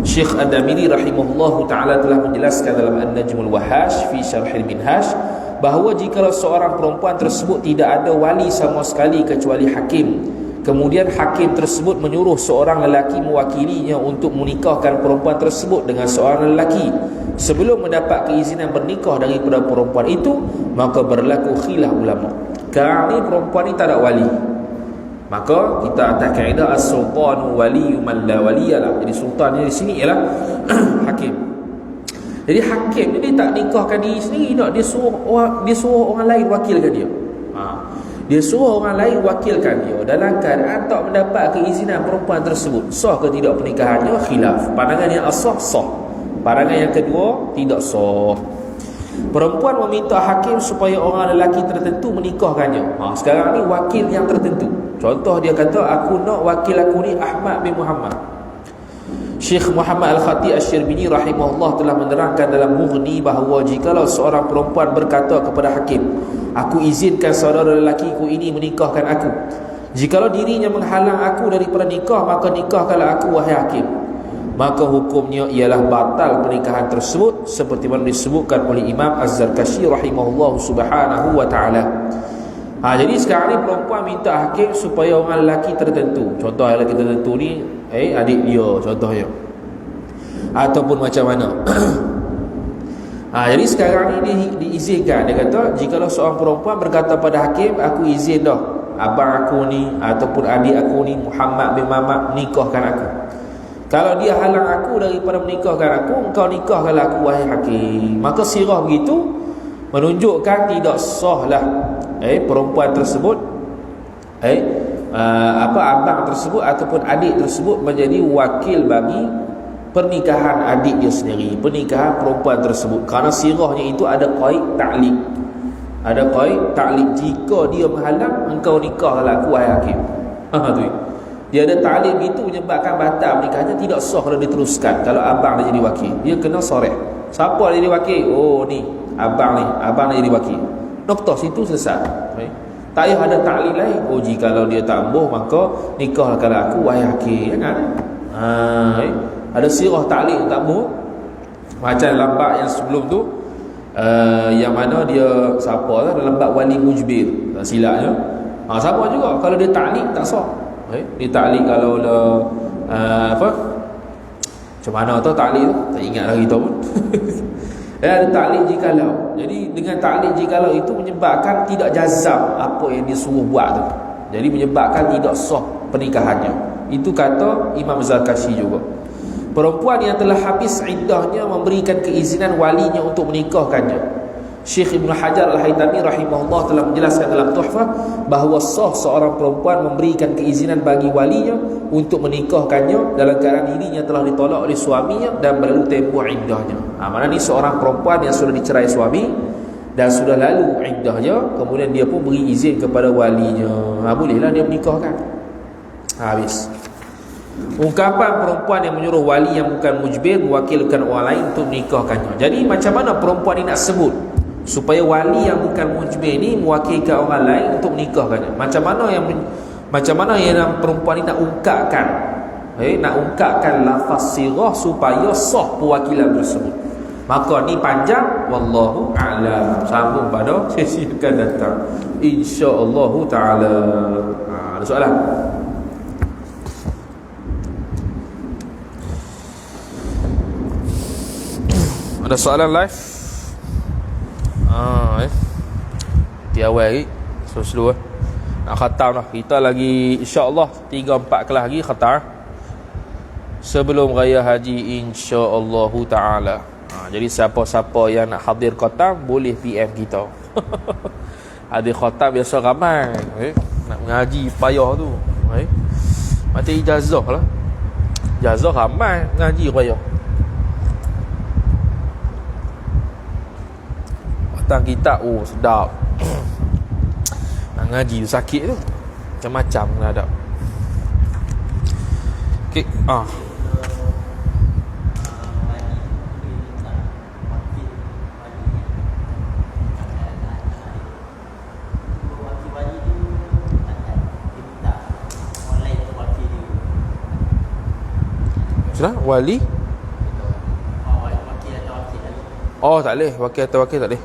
Syekh Ad-Damiri rahimahullahu ta'ala telah menjelaskan dalam An-Najmul Wahash fi Syarhil Minhaj bahawa jikalau seorang perempuan tersebut tidak ada wali sama sekali kecuali hakim, kemudian hakim tersebut menyuruh seorang lelaki mewakilinya untuk menikahkan perempuan tersebut dengan seorang lelaki sebelum mendapat keizinan bernikah daripada perempuan itu, maka berlaku khilaf ulama. Sekarang ni perempuan ni tak ada wali, maka kita atas kaedah as-sultanu waliyyu man la waliyalah. Jadi sultan ni di sini ialah hakim. Jadi hakim ni dia tak nikahkan diri sendiri, tak, dia suruh orang lain wakilkan dia. Dia suruh orang lain wakilkan dia dalam keadaan tak mendapat keizinan perempuan tersebut. Sah ke tidak pernikahannya? Khilaf. Pandangan yang asah, sah. Pandangan yang kedua, tidak sah. Perempuan meminta hakim supaya orang lelaki tertentu menikahkannya. Sekarang ni wakil yang tertentu. Contoh dia kata, aku nak wakil aku ni Ahmad bin Muhammad. Syekh Muhammad Al-Khatib Asy-Syirbini rahimahullah telah menerangkan dalam Mughni bahawa jikalau seorang perempuan berkata kepada hakim, aku izinkan saudara lelakiku ini menikahkan aku. Jikalau dirinya menghalang aku daripada nikah, maka nikahkanlah aku wahai hakim. Maka hukumnya ialah batal pernikahan tersebut seperti mana disebutkan oleh Imam Az-Zarkashi rahimahullah subhanahu wa ta'ala. Jadi sekarang ni perempuan minta hakim supaya orang lelaki tertentu, contoh lelaki tertentu ni adik dia contohnya, ataupun macam mana. Jadi sekarang ni diizinkan. Dia kata jikalau seorang perempuan berkata pada hakim, aku izin dah abang aku ni ataupun adik aku ni Muhammad bin Mamat nikahkan aku. Kalau dia halang aku daripada menikahkan aku, engkau nikahkanlah aku wahai hakim. Maka sirah begitu menunjukkan tidak sahlah perempuan tersebut abang tersebut ataupun adik tersebut menjadi wakil bagi pernikahan adik dia sendiri, pernikahan perempuan tersebut, kerana sirahnya itu ada qaid ta'liq. Ada qaid ta'liq, jika dia menghalang, engkau nikahlah aku wahai hakim. Tu dia ada ta'liq itu menyebabkan batal pernikahannya, tidak sah kalau diteruskan. Kalau abang dia jadi wakil, dia kena soreh. Siapa dia jadi wakil? Oh ni abang dia jadi wakil. Noktah situ selesai. Tak payah ada ta'liq lain. Oh jikalau dia tak ambuh, maka nikahkanlah aku wahai hakim. Ada sirah ta'liq tak ambuh. Macam lambat yang sebelum tu, yang mana dia siapa dalam bab wali mujbir, tak silapnya. Siapa juga kalau dia ta'liq tak sah. Dia ta'liq kalau macam mana tu ta'liq tu, tak ingat lagi tu pun. Ada ta'liq jikalau. Jadi dengan ta'liq jikalau itu menyebabkan tidak jazam apa yang dia suruh buat tu. Jadi menyebabkan tidak sah pernikahannya. Itu kata Imam Zarkashi juga. Perempuan yang telah habis iddahnya memberikan keizinan walinya untuk menikahkannya. Syekh Ibn Hajar Al-Haytami rahimahullah telah menjelaskan dalam Tuhfah bahawa sah seorang perempuan memberikan keizinan bagi walinya untuk menikahkannya dalam keadaan dirinya telah ditolak oleh suaminya dan berlalu tempoh iddahnya. Mana ni seorang perempuan yang sudah dicerai suami dan sudah lalu iddahnya, kemudian dia pun beri izin kepada walinya, bolehlah dia menikahkan. Habis. Ungkapan perempuan yang menyuruh wali yang bukan mujbir mewakilkan orang lain untuk menikahkannya. Jadi macam mana perempuan ini nak sebut supaya wali yang bukan mujbir ni mewakilkan orang lain untuk menikahkannya? Macam mana yang perempuan ini nak ungkapkan nak ungkapkan lafaz sirah supaya sah perwakilan tersebut? Maka ni panjang, wallahu a'lam. Sambung pada sesi akan datang insya-Allah taala. Ada soalan? Ada soalan live? Di awal lagi slow nak khatam lah. Kita lagi insya-Allah 3-4 kelas lagi khatam sebelum raya haji insya-Allah taala. Jadi siapa-siapa yang nak hadir khatam boleh PM kita. Hadir khatam biasa ramai, nak mengaji payah tu. Macam ijazah lah. Ijazah ramai, ngaji payah. Datang kitab, sedap. Nak ngaji tu sakit tu. Macam-macam kena ada. Okay. Sudah? Wali? Oh tak boleh. Wakil atau wakil tak boleh.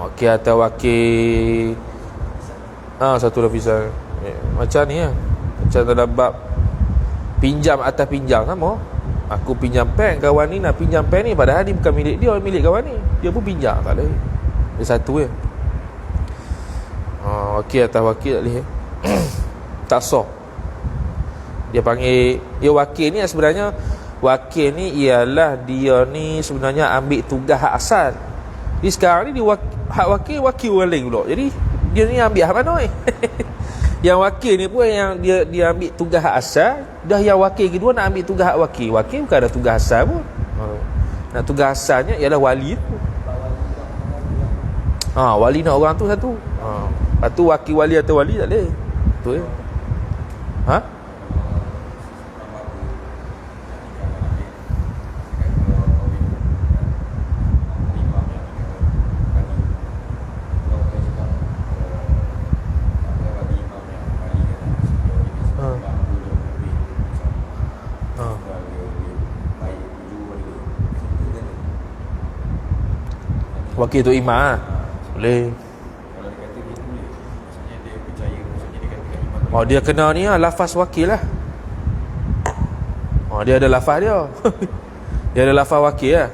Wakil atau wakil satu lafisan. Macam ni lah. Macam dalam bab pinjam atas pinjam sama. Aku pinjam pen, kawan ni nak pinjam pen ni, padahal ni bukan milik dia, milik kawan ni. Dia pun pinjam, tak boleh. Dia satu je. Wakil atas wakil tak boleh. Tak sah. Dia panggil, dia wakil ni sebenarnya, wakil ni ialah dia ni sebenarnya ambil tugas hak asal. Jadi sekarang ni dia hak wakil orang lain pula. Jadi dia ni ambil hak mana ni? Yang wakil ni pun yang dia ambil tugas hak asal. Dah yang wakil kedua nak ambil tugas hak wakil. Wakil bukan ada tugas asal pun. Nak tugas asalnya ialah wali tu. Wali nak orang tu satu. Lepas tu wakil wali atau wali tak boleh. Betul ya. Wakil tu imam boleh. Kalau dia kata gitu boleh. Maksudnya dia percaya, maksudnya dia kata imam. Dia kena ni lah, lafaz wakil lah. Dia ada lafaz dia. Dia ada lafaz wakil lah.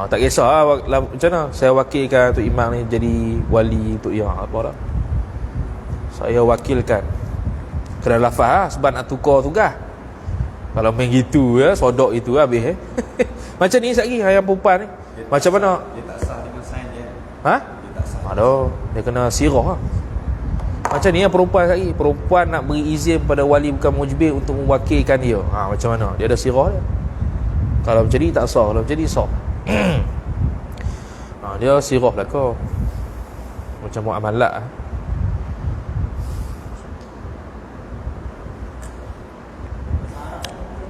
Tak kisah lah macam mana saya wakilkan Tok Imam ni jadi wali untuk ya apa dah. Saya wakilkan. Kena lafaz lah, sebab nak tukar tugas. Kalau main gitu ya, sodok itu habis Macam ni sekali yang perempuan ni. Macam mana? Dia tak sah dengan sign dia. Dia tak sah. Aduh, dia kena sirah lah. Macam ni perempuan sekali. Perempuan nak beri izin pada wali bukan mujbir untuk mewakilkan dia. Macam mana? Dia ada sirah dia. Kalau macam ni tak sah. Kalau macam ni sah. Dia sirah lah kau. Macam muamalat lah.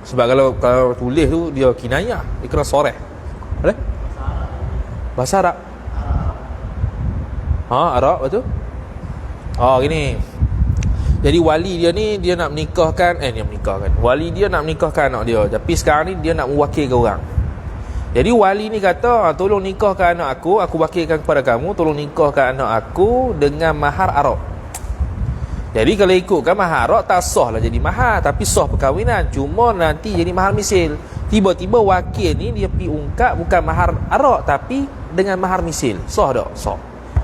Sebab kalau tulis tu dia kinayah, dia kena soreh. Boleh? Bahasa Arab. Arab betul? Gini. Jadi wali dia ni dia nak menikahkan wali dia nak menikahkan anak dia. Tapi sekarang ni dia nak mewakilkan orang. Jadi wali ni kata, tolong nikahkan anak aku wakilkan kepada kamu, tolong nikahkan anak aku dengan mahar Arab. Jadi kalau ikutkan mahar Arab tak sah lah jadi mahar, tapi sah perkahwinan, cuma nanti jadi mahar misil. Tiba-tiba wakil ni dia pergi ungkap bukan mahar Arab tapi dengan mahar misil. Sah tak? Sah.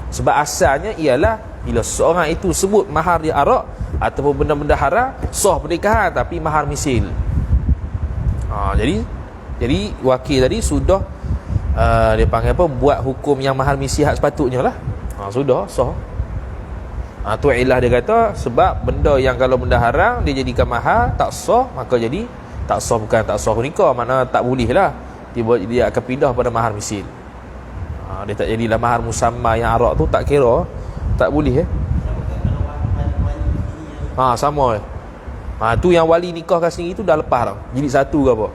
Sebab asalnya ialah bila seorang itu sebut mahar dia Arab ataupun benda-benda haram, sah pernikahan tapi mahar misil. Jadi wakil tadi sudah dia panggil apa, buat hukum yang mahar misil hak sepatutnya lah. Sudah sah. Tu ilah dia kata, sebab benda yang kalau benda haram dia jadikan mahal tak sah, maka jadi tak sah, bukan tak sah nikah, makna tak boleh lah. Dia akan pindah pada mahar misil. Dia tak jadilah mahar musamma yang Arab tu, tak kira, tak boleh sama tu yang wali nikahkan sendiri tu dah lepas dah, jilid satu ke apa.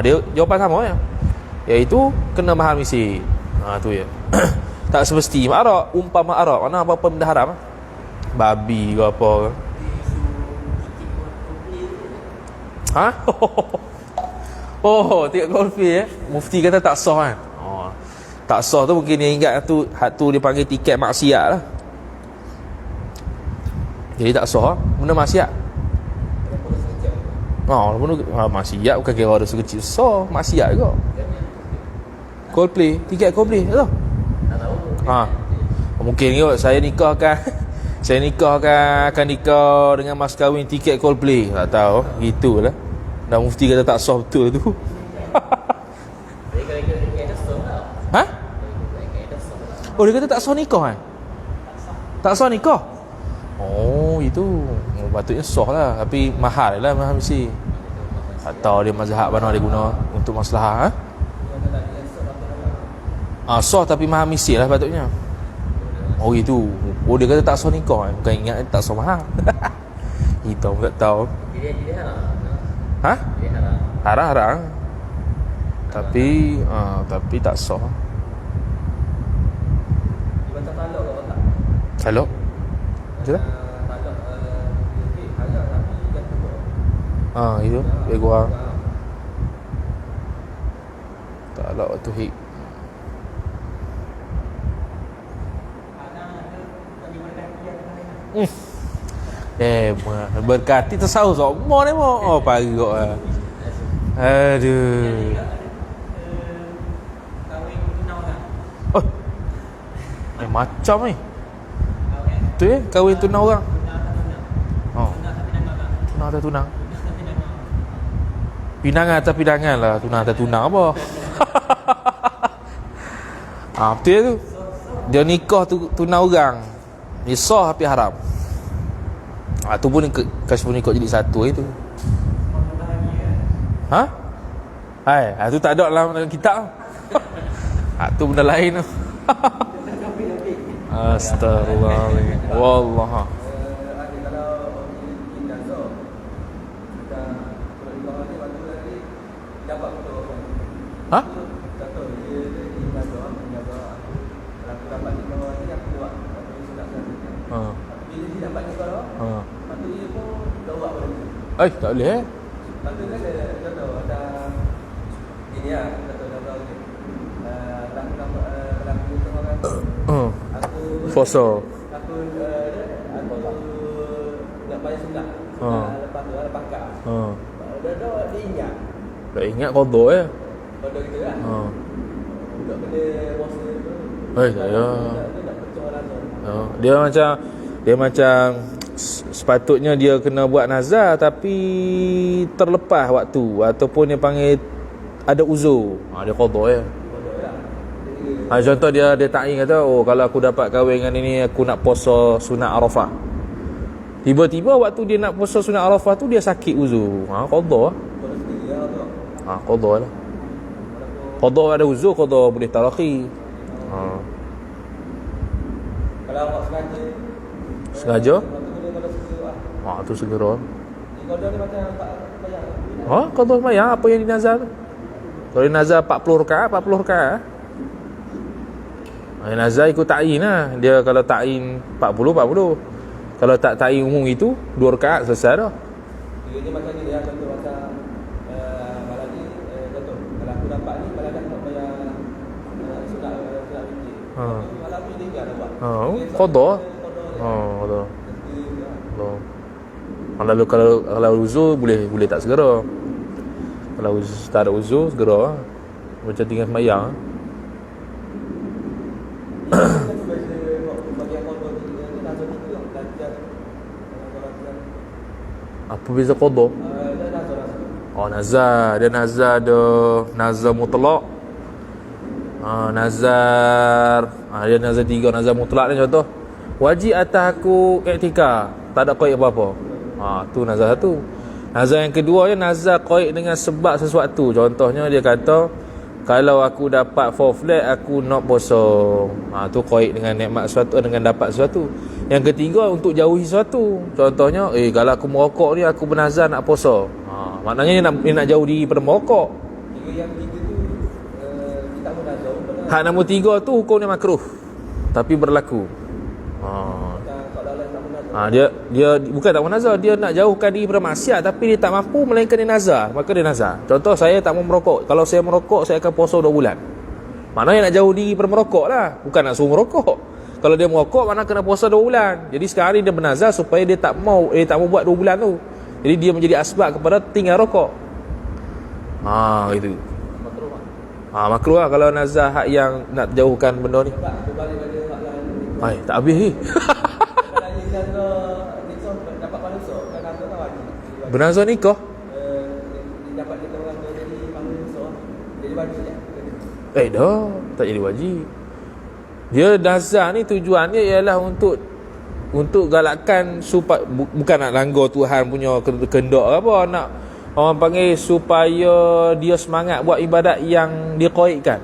Dia jawapan sama ya, iaitu kena mahar misil. Tu ya. Tak semesti Arab, umpama Arab, mana apa-apa benda haram babi ke apa ke. Tiap golfi Mufti kata tak sah kan. Tak sah tu mungkin dia ingat tu, hak tu dia panggil tiket maksiat lah. Jadi tak sah benda maksiat. Maksiat bukan kira ada sekecil sah, maksiat juga. Coldplay, tiket Coldplay tak tahu. Mungkin kot saya nikahkan akan nikah dengan mas kahwin tiket Coldplay, tak tahu gitulah. Dan mufti kata tak sah betul tu. Dia kata tak sah nikah tak sah nikah. Itu patutnya sah lah, tapi mahal lah, mahal mesti. Tak tahu dia mazhab mana dia guna untuk masalah sah tapi mahal mesti lah patutnya. Itu. Dia kata tak sah nikah bukan ingat tak sah mahal. Itu pun tak tahu. Dia haram. Tapi tak sah. Talak macam itu lebih kurang. Talak waktu hik. Berkati tersaus semua ni mo. Oh parok ah. Aduh. Kahwin tunang orang. Oh. Macam ni. Tu kahwin tunang orang. Oh. Tunang atau tunang? Pinangan atau pinangan lah. Tunang atau tunang apa? Betul tu. Dia nikah tu tunang orang. Dia sah tapi haram. Tu pun kasih pun ikut jadi satu itu. Ha? Tu tak ada dalam kitab. Tu benda lain tu. Astagfirullahaladzim. Wallah. Ha? Tak boleh Foso. Aku nak bayar sunat. Lepas tu ada pakar. Dia ingat. Tak ingat qada ya. Qada gitu kan. Tak kena puasa tu. Ya. Nak pecah Dia langsung. macam sepatutnya dia kena buat nazar tapi terlepas waktu ataupun dia panggil ada uzur. Dia qada ya. Contoh dia ta'in kata, kalau aku dapat kahwin dengan ini aku nak puasa sunat Arafah. Tiba-tiba waktu dia nak puasa sunat Arafah tu dia sakit uzur. Qada. Qada lah. Qada ada uzur, qada boleh tarakhi. Kalau awak sengaja? Tu segera. Qada ni macam tak bayar. Qada sembahyang apa yang dinazar tu? Kalau dinazar 40 rakaat, 40 rakaat. Nazar ikut ta'in lah. Dia kalau ta'in 40, 40. Kalau tak ta'in umum itu 2 rakaat selesai dah. Dia macam ni dia contoh macam malam ni contoh kalau aku dapat ni malam dah tak bayar sunat fikir. Malam ni dia dah buat. Qada. Qada. Lalu kalau uzur boleh tak segera. Kalau tak ada uzur segera. Macam tinggal sembahyang. Apa beza qada? Nazar. Dia nazar ada nazar mutlak. Nazar dia nazar 3. Nazar mutlak ni contoh, wajib atas aku iktikaf, tak ada qaid apa-apa. Tu nazar satu. Nazar yang kedua je nazar qaid dengan sebab sesuatu. Contohnya dia kata, kalau aku dapat 4 flat aku nak puasa. Tu qaid dengan nikmat sesuatu, dengan dapat sesuatu. Yang ketiga untuk jauhi sesuatu. Contohnya kalau aku merokok ni aku bernazar nak puasa. Maknanya dia nak jauh diri pada merokok. Yang ketiga tu kita bernazar. Hak nombor 3 tu hukumnya makruh tapi berlaku. Dia bukan tak bernazar, dia nak jauhkan diri pada maksiat tapi dia tak mampu melainkan dia nazar, maka dia nazar. Contoh, saya tak mau merokok. Kalau saya merokok saya akan puasa 2 bulan. Maknanya nak jauh diri pada merokok lah, bukan nak suruh merokok. Kalau dia merokok mana kena puasa 2 bulan. Jadi sekarang ni dia bernazar supaya dia tak mau buat 2 bulan tu. Jadi dia menjadi asbab kepada tinggal rokok. Gitu. Makruh lah kalau nazar hak yang nak jauhkan benda ni. Tak habis ni. Bernazar nikah? Dapat kita orang tu jadi panggil besar, jadi wajib je. Dah, tak jadi wajib. Dia nazar ni tujuannya ialah untuk galakkan supaya bukan nak langgar Tuhan punya kehendak apa, nak orang panggil supaya dia semangat buat ibadat yang dia qaidkan.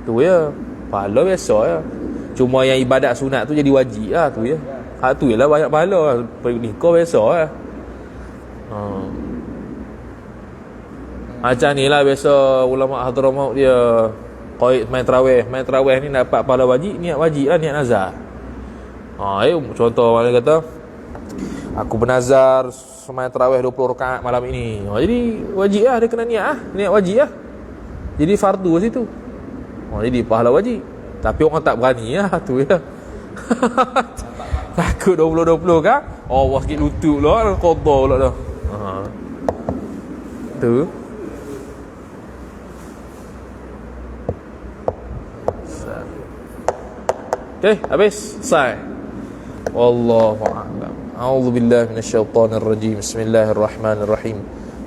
Tu ya. Pahala biasa ya. Cuma yang ibadat sunat tu jadi wajib lah tu ya. Hak tu ialah banyak pahala. Nikah biasa lah. Macam ni lah biasa ulama Hadramaut dia qaid main tarawih. Main tarawih ni dapat pahala wajib, niat wajib lah, niat nazar. Contoh mana kata, aku bernazar semain tarawih 20 rakaat malam ini. Jadi wajib lah, dia kena niat wajib lah. Jadi fardu situ. Jadi pahala wajib. Tapi orang tak berani lah tu ya. Takut 20-20 kan? Allah sikit lutut lah dan qada pula dah. Tu. Okay, habis. Selesai. Wallahu a'lam. A'udzu billahi minasyaitonir rajim. Bismillahirrahmanirrahim.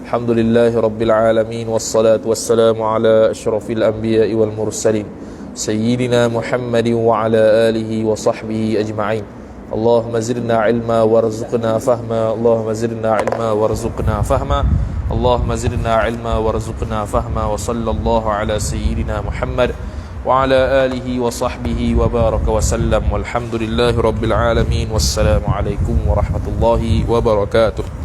Alhamdulillahi rabbil alamin wassalatu wassalamu ala asyrafil anbiya'i wal mursalin sayyidina Muhammadin wa ala alihi wa sahbihi ajma'in. Allahumma zidna ilma warzuqna fahma. Allahumma zidna ilma warzuqna fahma. Allahumma zidna ilma warzuqna fahma. Wa sallallahu ala sayyidina Muhammad wa ala alihi wa sahbihi wa baraka wa sallam. Walhamdulillahi rabbil alamin. Wassalamu alaikum warahmatullahi wabarakatuh.